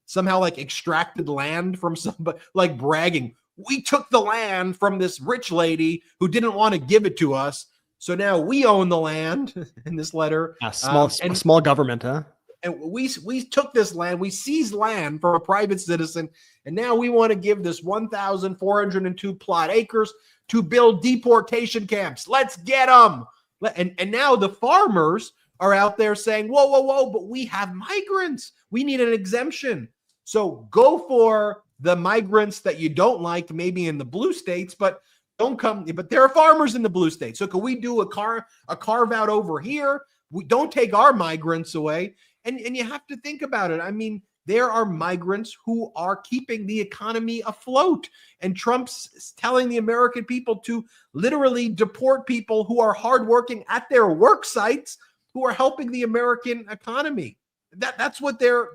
somehow extracted land from somebody, bragging, we took the land from this rich lady who didn't want to give it to us. So now we own the land in this letter. Small government, huh? And we took this land. We seized land from a private citizen. And now we want to give this 1,402 plot acres to build deportation camps. Let's get them. And now the farmers are out there saying, whoa, but we have migrants. We need an exemption. So go for the migrants that you don't like, maybe in the blue states, but but there are farmers in the blue states. So can we do a carve out over here? We don't take our migrants away. And you have to think about it. I mean, there are migrants who are keeping the economy afloat. And Trump's telling the American people to literally deport people who are hardworking at their work sites, who are helping the American economy. That's what they're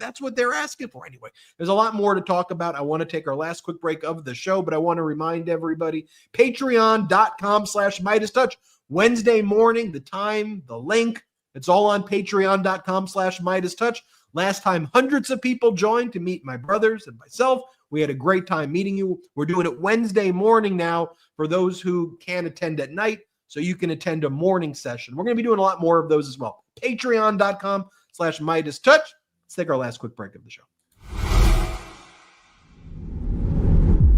asking for anyway. There's a lot more to talk about. I want to take our last quick break of the show, but I want to remind everybody, patreon.com/MeidasTouch. Wednesday morning, the time, the link, it's all on patreon.com/MeidasTouch. Last time, hundreds of people joined to meet my brothers and myself. We had a great time meeting you. We're doing it Wednesday morning now for those who can't attend at night, so you can attend a morning session. We're going to be doing a lot more of those as well. Patreon.com/MeidasTouch. Let's take our last quick break of the show.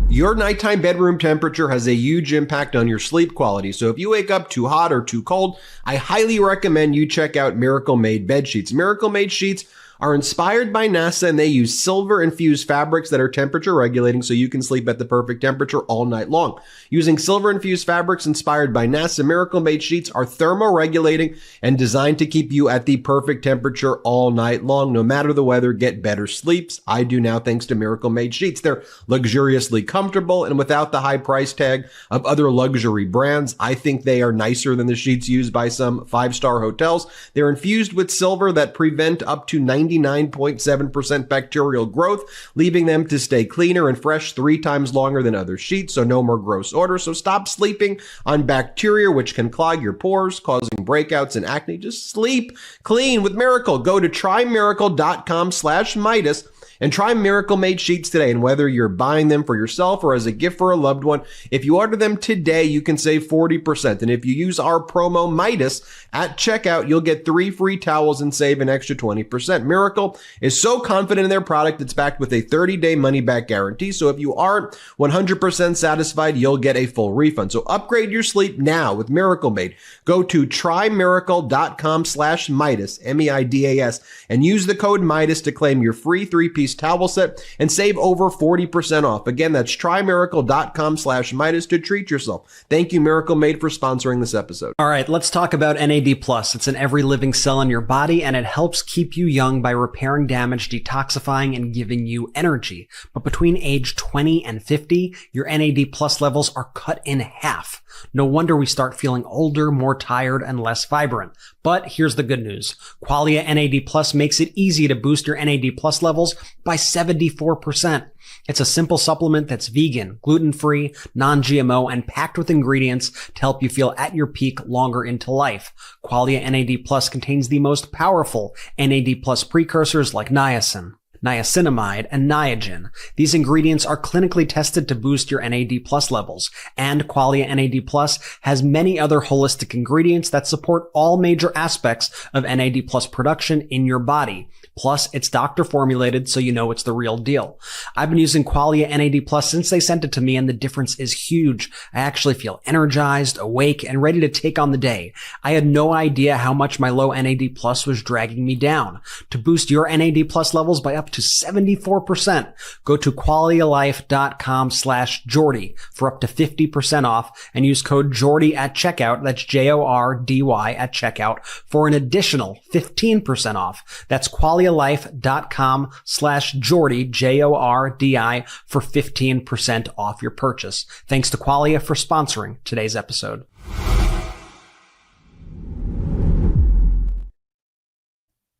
Your nighttime bedroom temperature has a huge impact on your sleep quality. So if you wake up too hot or too cold, I highly recommend you check out Miracle Made bed sheets. Miracle Made sheets are inspired by NASA, and they use silver-infused fabrics that are temperature regulating so you can sleep at the perfect temperature all night long. Using silver-infused fabrics inspired by NASA, Miracle Made sheets are thermoregulating and designed to keep you at the perfect temperature all night long. No matter the weather, get better sleeps. I do now thanks to Miracle Made sheets. They're luxuriously comfortable, and without the high price tag of other luxury brands, I think they are nicer than the sheets used by some five-star hotels. They're infused with silver that prevent up to 99.7% bacterial growth, leaving them to stay cleaner and fresh 3 times longer than other sheets, so no more gross odor. So stop sleeping on bacteria, which can clog your pores, causing breakouts and acne. Just sleep clean with Miracle. Go to trymiracle.com/Meidas and try Miracle Made sheets today. And whether you're buying them for yourself or as a gift for a loved one, if you order them today, you can save 40%. And if you use our promo Meidas at checkout, you'll get 3 free towels and save an extra 20%. Miracle is so confident in their product, it's backed with a 30-day money-back guarantee. So if you aren't 100% satisfied, you'll get a full refund. So upgrade your sleep now with Miracle Made. Go to trymiracle.com/Meidas, M-E-I-D-A-S, and use the code Meidas to claim your free 3-piece towel set and save over 40% off. Again, that's trymiracle.com/Meidas to treat yourself. Thank you, Miracle Made, for sponsoring this episode. All right, let's talk about NAD+. It's in every living cell in your body, and it helps keep you young by repairing damage, detoxifying, and giving you energy. But between age 20 and 50, your NAD+ levels are cut in half. No wonder we start feeling older, more tired, and less vibrant. But here's the good news. Qualia NAD+ makes it easy to boost your NAD+ levels by 74%. It's a simple supplement that's vegan, gluten-free, non-GMO, and packed with ingredients to help you feel at your peak longer into life. Qualia NAD+ contains the most powerful NAD+ precursors like niacin, niacinamide, and niagen. These ingredients are clinically tested to boost your NAD+ levels, and Qualia NAD+ has many other holistic ingredients that support all major aspects of NAD+ production in your body. Plus, it's doctor formulated, so you know it's the real deal. I've been using Qualia NAD+ since they sent it to me, and the difference is huge. I actually feel energized, awake, and ready to take on the day. I had no idea how much my low NAD+ was dragging me down. To boost your NAD+ levels by up to 74%, go to qualialife.com/Jordy for up to 50% off and use code Jordy at checkout. That's JORDY at checkout for an additional 15% off. That's qualialife.com/Jordy, JORDI, for 15% off your purchase. Thanks to Qualia for sponsoring today's episode.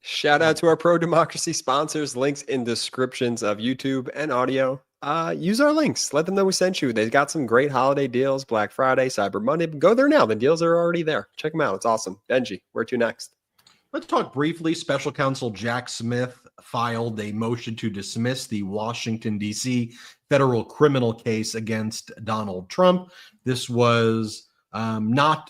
Shout out to our pro-democracy sponsors. Links in descriptions of YouTube and audio. Use our links. Let them know we sent you. They've got some great holiday deals, Black Friday, Cyber Monday. Go there now. The deals are already there. Check them out. It's awesome. Benji, where to next? Let's talk briefly. Special counsel Jack Smith filed a motion to dismiss the Washington, D.C. federal criminal case against Donald Trump. This was not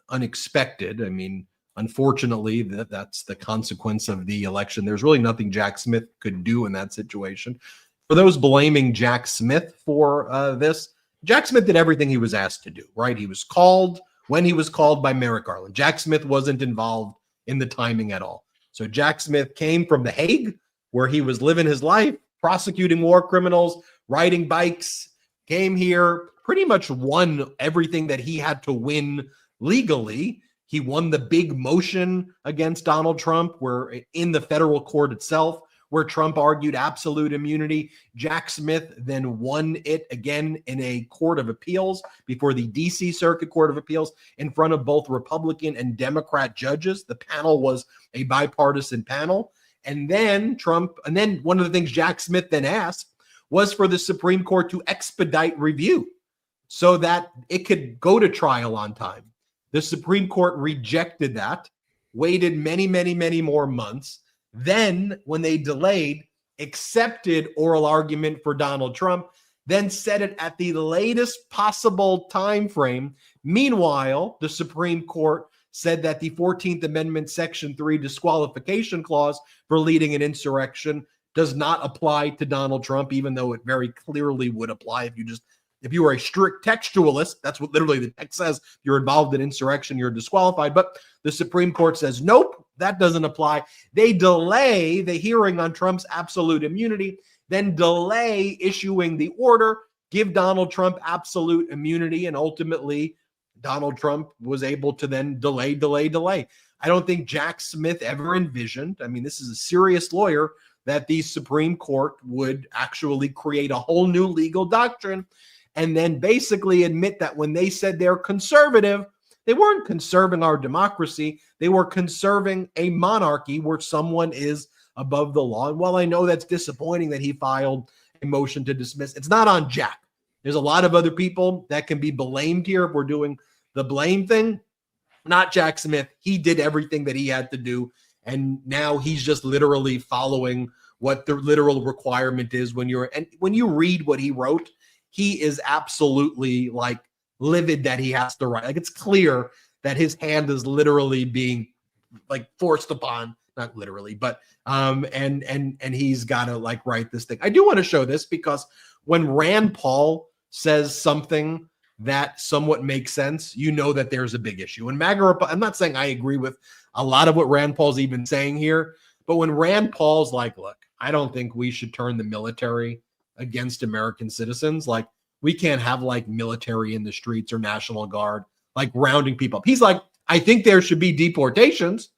unexpected. I mean, unfortunately, that's the consequence of the election. There's really nothing Jack Smith could do in that situation. For those blaming Jack Smith for this, Jack Smith did everything he was asked to do, right? He was called when he was called by Merrick Garland. Jack Smith wasn't involved in the timing at all. So Jack Smith came from The Hague, where he was living his life, prosecuting war criminals, riding bikes, came here, pretty much won everything that he had to win legally. He won the big motion against Donald Trump, where in the federal court itself, where Trump argued absolute immunity. Jack Smith then won it again in a court of appeals before the DC Circuit Court of Appeals in front of both Republican and Democrat judges. The panel was a bipartisan panel. And then one of the things Jack Smith then asked was for the Supreme Court to expedite review so that it could go to trial on time. The Supreme Court rejected that, waited many, many, many more months. Then, when they delayed, accepted oral argument for Donald Trump, then set it at the latest possible time frame. Meanwhile, the Supreme Court said that the 14th Amendment Section 3 disqualification clause for leading an insurrection does not apply to Donald Trump, even though it very clearly would apply if you were a strict textualist. That's what literally the text says. If you're involved in insurrection, you're disqualified. But the Supreme Court says, nope, that doesn't apply. They delay the hearing on Trump's absolute immunity, then delay issuing the order, give Donald Trump absolute immunity, and ultimately Donald Trump was able to then delay. I don't think Jack Smith ever envisioned, this is a serious lawyer, that the Supreme Court would actually create a whole new legal doctrine and then basically admit that when they said they're conservative, they weren't conserving our democracy. They were conserving a monarchy where someone is above the law. And while I know that's disappointing that he filed a motion to dismiss, it's not on Jack. There's a lot of other people that can be blamed here if we're doing the blame thing. Not Jack Smith. He did everything that he had to do. And now he's just literally following what the literal requirement is when you read what he wrote, he is absolutely like livid that he has to write. Like, it's clear that his hand is literally being like forced upon, not literally, but and he's got to like write this thing. I do want to show this because when Rand Paul says something that somewhat makes sense, you know that there's a big issue. And I'm not saying I agree with a lot of what Rand Paul's even saying here, but when Rand Paul's like, look, I don't think we should turn the military against American citizens. Like, we can't have like military in the streets or National Guard, like rounding people up. He's like, I think there should be deportations,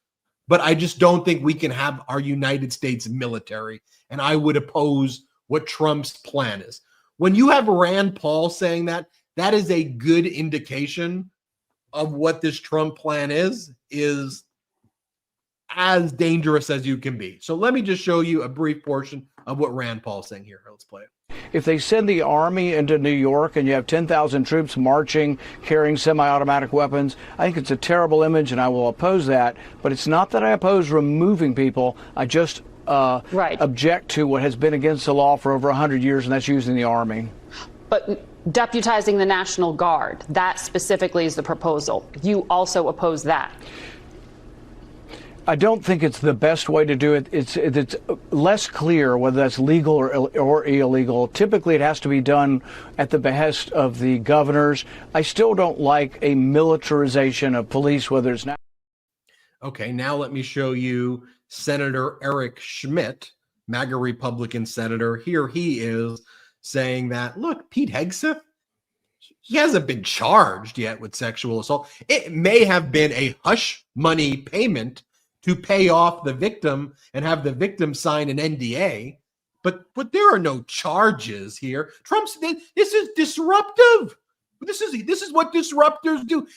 but I just don't think we can have our United States military. And I would oppose what Trump's plan is. When you have Rand Paul saying that, that is a good indication of what this Trump plan is as dangerous as you can be. So let me just show you a brief portion of what Rand Paul's saying here. Let's play it. If they send the army into New York and you have 10,000 troops marching, carrying semi-automatic weapons, I think it's a terrible image and I will oppose that. But it's not that I oppose removing people. I just object to what has been against the law for over 100 years, and that's using the army. But deputizing the National Guard, that specifically is the proposal. You also oppose that. I don't think it's the best way to do it. It's less clear whether that's legal or illegal. Typically, it has to be done at the behest of the governors. I still don't like a militarization of police, whether it's not. Okay, now let me show you Senator Eric Schmidt, MAGA Republican senator. Here he is saying that, look, Pete Hegseth, he hasn't been charged yet with sexual assault. It may have been a hush money payment to pay off the victim and have the victim sign an NDA, but there are no charges here. This is disruptive. This is what disruptors do.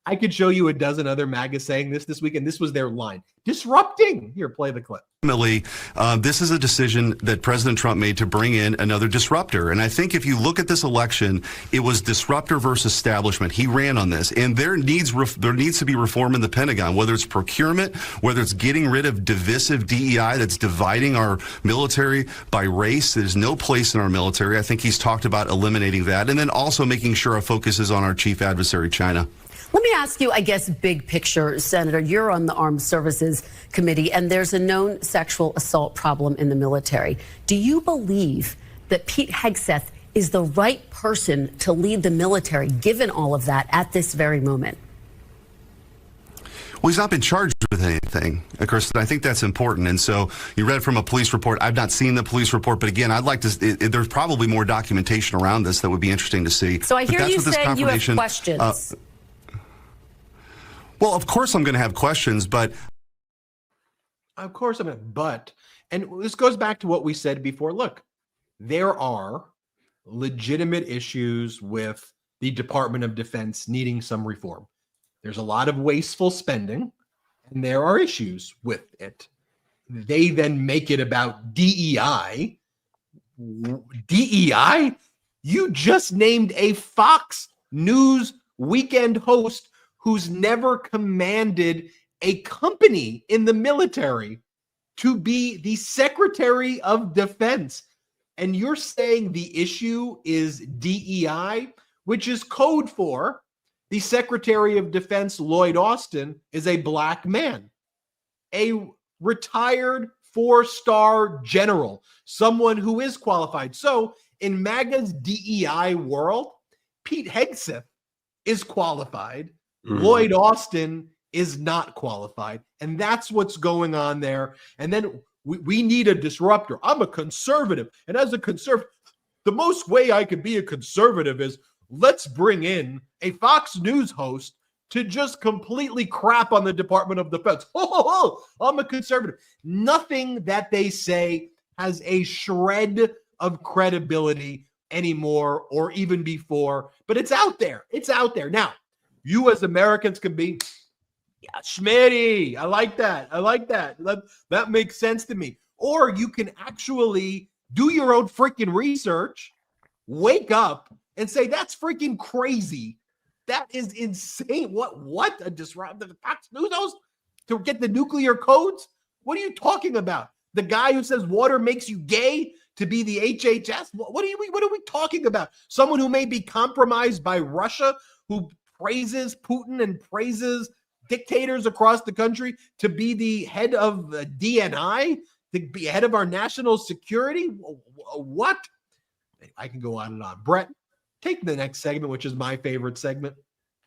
I could show you a dozen other MAGA saying this week, and this was their line. Disrupting. Here, play the clip. Ultimately, this is a decision that President Trump made to bring in another disruptor. And I think if you look at this election, it was disruptor versus establishment. He ran on this. And there needs to be reform in the Pentagon, whether it's procurement, whether it's getting rid of divisive DEI that's dividing our military by race. There's no place in our military. I think he's talked about eliminating that. And then also making sure our focus is on our chief adversary, China. Let me ask you, I guess, big picture, Senator, you're on the Armed Services Committee, and there's a known sexual assault problem in the military. Do you believe that Pete Hegseth is the right person to lead the military, given all of that, at this very moment? Well, he's not been charged with anything. Of course, I think that's important. And so you read from a police report. I've not seen the police report, but again, I'd like to. There's probably more documentation around this that would be interesting to see. So I hear you say you have questions. Well, of course I'm going to have questions, but of course I'm going to. But, and this goes back to what we said before. Look, there are legitimate issues with the Department of Defense needing some reform. There's a lot of wasteful spending, and there are issues with it. They then make it about DEI. DEI? You just named a Fox News weekend host who's never commanded a company in the military to be the Secretary of Defense. And you're saying the issue is DEI, which is code for the Secretary of Defense, Lloyd Austin, is a black man, a retired 4-star general, someone who is qualified. So in MAGA's DEI world, Pete Hegseth is qualified. Lloyd Austin is not qualified. And that's what's going on there. And then we need a disruptor. I'm a conservative. And as a conservative, the most way I could be a conservative is let's bring in a Fox News host to just completely crap on the Department of Defense. I'm a conservative. Nothing that they say has a shred of credibility anymore or even before, but it's out there. It's out there. Now, you as Americans can be, yeah, Schmitty. I like that. I like that. That makes sense to me. Or you can actually do your own freaking research, wake up, and say, that's freaking crazy. That is insane. What? A disruptive Fox News host to get the nuclear codes? What are you talking about? The guy who says water makes you gay to be the HHS? What are we talking about? Someone who may be compromised by Russia, who praises Putin and praises dictators across the country to be the head of DNI, to be head of our national security? What? I can go on and on. Brett, take the next segment, which is my favorite segment.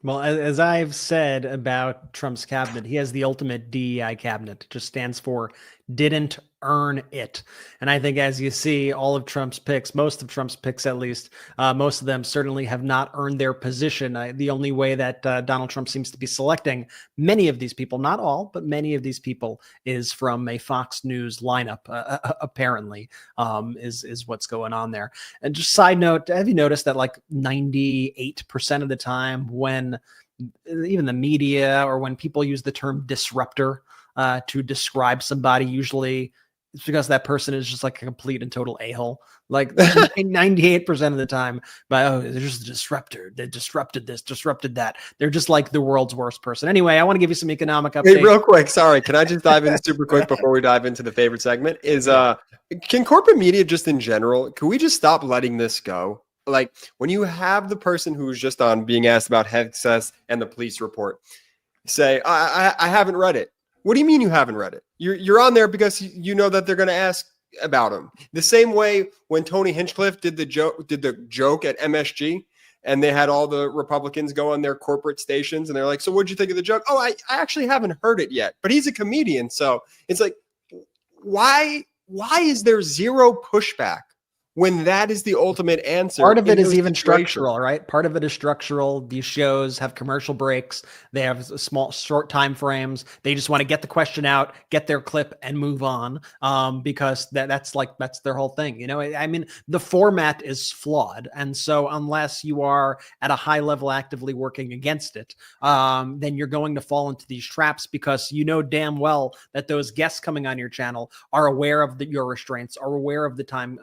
Well, as I've said about Trump's cabinet, he has the ultimate DEI cabinet. It just stands for didn't earn it. And I think as you see, all of Trump's picks, most of Trump's picks at least, most of them certainly have not earned their position. The only way that Donald Trump seems to be selecting many of these people, not all, but many of these people, is from a Fox News lineup, apparently, is what's going on there. And just side note, have you noticed that like 98% of the time when even the media or when people use the term disruptor to describe somebody, usually it's because that person is just like a complete and total a-hole. Like 98% of the time, but they're just a disruptor. They disrupted this, disrupted that. They're just like the world's worst person. Anyway, I want to give you some economic updates. Hey, real quick, sorry. Can I just dive in super quick before we dive into the favorite segment? Can corporate media just in general, can we just stop letting this go? Like when you have the person who's just on being asked about Hegseth and the police report, say, I haven't read it. What do you mean you haven't read it? You're on there because you know that they're going to ask about him. The same way when Tony Hinchcliffe did the joke at MSG, and they had all the Republicans go on their corporate stations, and they're like, "So what'd you think of the joke?" "Oh, I actually haven't heard it yet." But he's a comedian, so it's like, why is there zero pushback when that is the ultimate answer? Part of it is even structural, right? Part of it is structural. These shows have commercial breaks. They have short time frames. They just want to get the question out, get their clip, and move on, because that's their whole thing. You know, I mean, the format is flawed. And so unless you are at a high level actively working against it, then you're going to fall into these traps, because you know damn well that those guests coming on your channel are aware of your restraints, are aware of the time,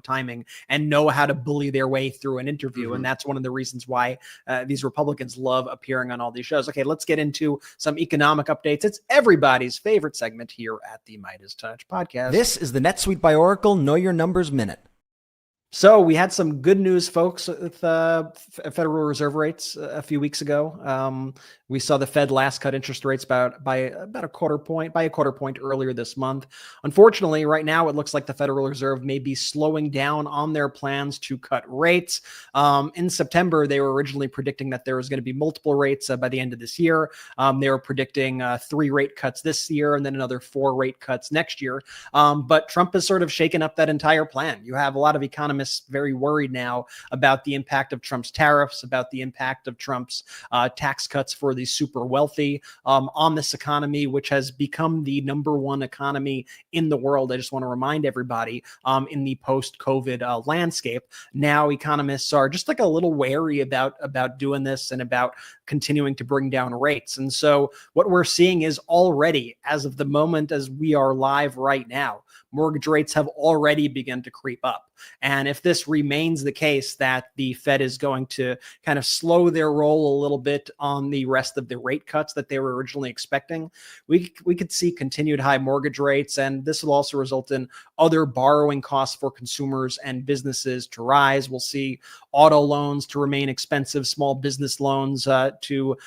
timing, and know how to bully their way through an interview. Mm-hmm. And that's one of the reasons why these Republicans love appearing on all these shows. Okay, let's get into some economic updates. It's everybody's favorite segment here at the MeidasTouch Podcast. This is the NetSuite by Oracle Know Your Numbers Minute. So we had some good news, folks, with Federal Reserve rates a few weeks ago. We saw the Fed last cut interest rates by a quarter point earlier this month. Unfortunately, right now it looks like the Federal Reserve may be slowing down on their plans to cut rates. In September, they were originally predicting that there was going to be multiple rates by the end of this year. They were predicting 3 rate cuts this year and then another 4 rate cuts next year. But Trump has sort of shaken up that entire plan. You have a lot of economists very worried now about the impact of Trump's tariffs, about the impact of Trump's tax cuts for the super wealthy on this economy, which has become the #1 economy in the world. I just want to remind everybody in the post-COVID landscape, now economists are just like a little wary about doing this and about continuing to bring down rates. And so what we're seeing is already, as of the moment as we are live right now, mortgage rates have already begun to creep up. And if this remains the case, that the Fed is going to kind of slow their roll a little bit on the rest of the rate cuts that they were originally expecting, we could see continued high mortgage rates. And this will also result in other borrowing costs for consumers and businesses to rise. We'll see auto loans to remain expensive, small business loans to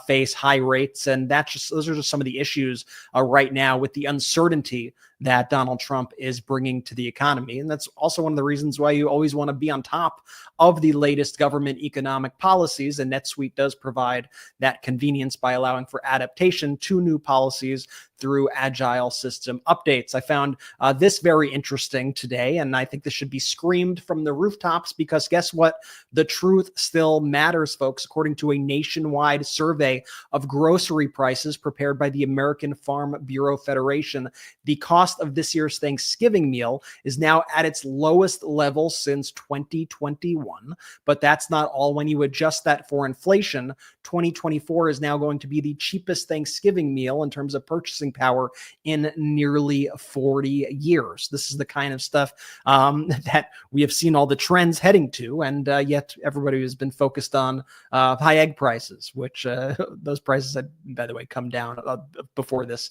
face high rates. And those are just some of the issues right now with the uncertainty that Donald Trump is bringing to the economy. And that's also one of the reasons why you always want to be on top of the latest government economic policies. And NetSuite does provide that convenience by allowing for adaptation to new policies through agile system updates. I found this very interesting today, and I think this should be screamed from the rooftops, because guess what? The truth still matters, folks. According to a nationwide survey of grocery prices prepared by the American Farm Bureau Federation, the cost of this year's Thanksgiving meal is now at its lowest level since 2021. But that's not all. When you adjust that for inflation, 2024 is now going to be the cheapest Thanksgiving meal in terms of purchasing power in nearly 40 years. This is the kind of stuff that we have seen all the trends heading to, and yet everybody has been focused on high egg prices, which those prices had, by the way, come down before this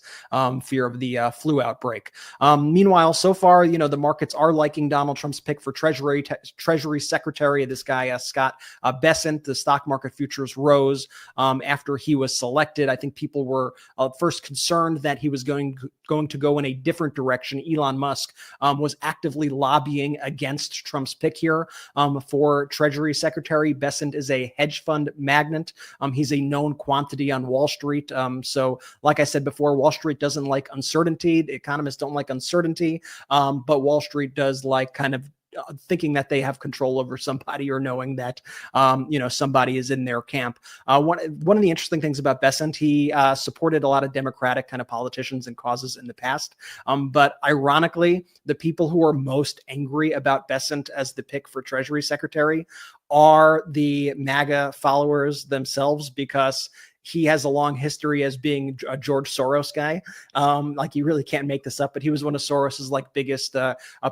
fear of the flu outbreak. Meanwhile, so far, the markets are liking Donald Trump's pick for Treasury Secretary, this guy, Scott Bessent. The stock market futures rose after he was selected. I think people were first concerned that he was going to go in a different direction. Elon Musk was actively lobbying against Trump's pick here for Treasury Secretary. Bessent is a hedge fund magnate. He's a known quantity on Wall Street. So like I said before, Wall Street doesn't like uncertainty. The economists don't like uncertainty, but Wall Street does like kind of thinking that they have control over somebody, or knowing that, somebody is in their camp. One of the interesting things about Bessent, he supported a lot of Democratic kind of politicians and causes in the past. But ironically, the people who are most angry about Bessent as the pick for Treasury Secretary are the MAGA followers themselves, because he has a long history as being a George Soros guy. Like, you really can't make this up, but he was one of Soros's biggest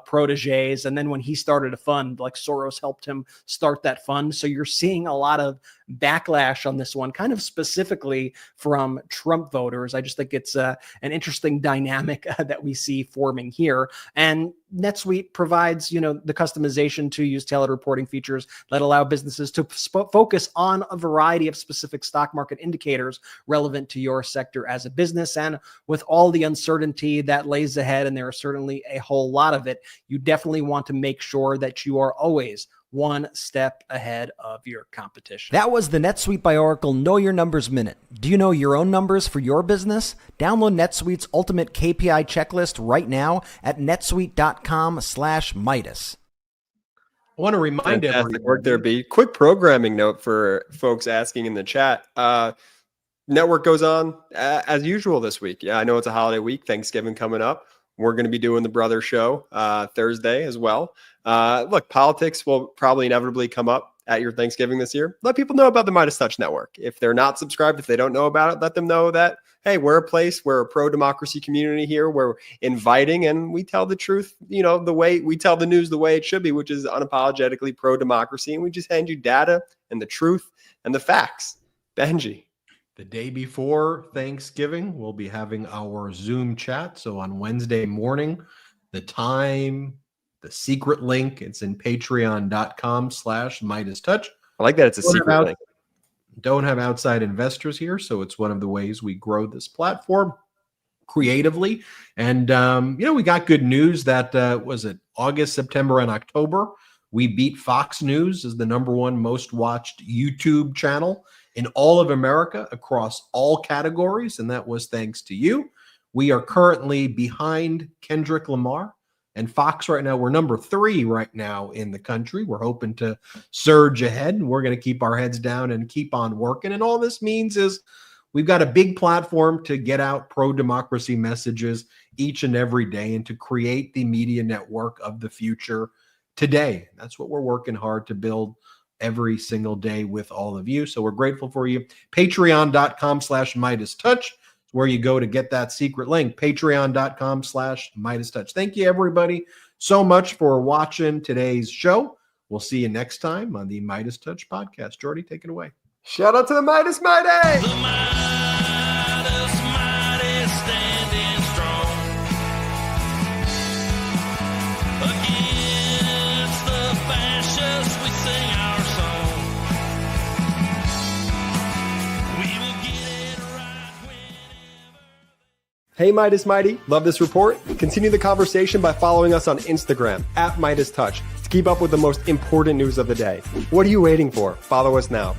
proteges. And then when he started a fund, Soros helped him start that fund. So you're seeing a lot of backlash on this one, kind of specifically from Trump voters. I just think it's an interesting dynamic that we see forming here. And NetSuite provides, the customization to use tailored reporting features that allow businesses to focus on a variety of specific stock market indicators relevant to your sector as a business. And with all the uncertainty that lays ahead, and there are certainly a whole lot of it, you definitely want to make sure that you are always one step ahead of your competition. That was the NetSuite by Oracle Know Your Numbers Minute. Do you know your own numbers for your business? Download NetSuite's ultimate KPI checklist right now at netsuite.com/Meidas. I want to remind everyone. Work there, B. Quick programming note for folks asking in the chat. Network goes on as usual this week. Yeah, I know it's a holiday week, Thanksgiving coming up. We're going to be doing the Brother Show Thursday as well. Look, politics will probably inevitably come up at your Thanksgiving this year. Let people know about the MeidasTouch Network. If they're not subscribed, if they don't know about it, let them know that, hey, we're a pro-democracy community here. We're inviting, and we tell the truth, the way we tell the news the way it should be, which is unapologetically pro-democracy. And we just hand you data and the truth and the facts. Benji. The day before Thanksgiving, we'll be having our Zoom chat. So on Wednesday morning, the time the secret link. It's in patreon.com/MeidasTouch. I like that it's a secret link. Don't have outside investors here, so it's one of the ways we grow this platform creatively. And, we got good news that, was it August, September, and October? We beat Fox News as the #1 most watched YouTube channel in all of America across all categories, and that was thanks to you. We are currently behind Kendrick Lamar and Fox right now. We're #3 right now in the country. We're hoping to surge ahead, and we're going to keep our heads down and keep on working. And all this means is we've got a big platform to get out pro-democracy messages each and every day and to create the media network of the future today. That's what we're working hard to build every single day with all of you. So we're grateful for you. Patreon.com/MeidasTouch is where you go to get that secret link. Patreon.com/MeidasTouch. Thank you, everybody, so much for watching today's show. We'll see you next time on the MeidasTouch Podcast. Jordy, take it away. Shout out to the Midas Mighty! The Midas Mighty standing strong against the fascists. We sing our song. We will get it right whenever. Hey Midas Mighty, love this report? Continue the conversation by following us on Instagram @MeidasTouch to keep up with the most important news of the day. What are you waiting for? Follow us now.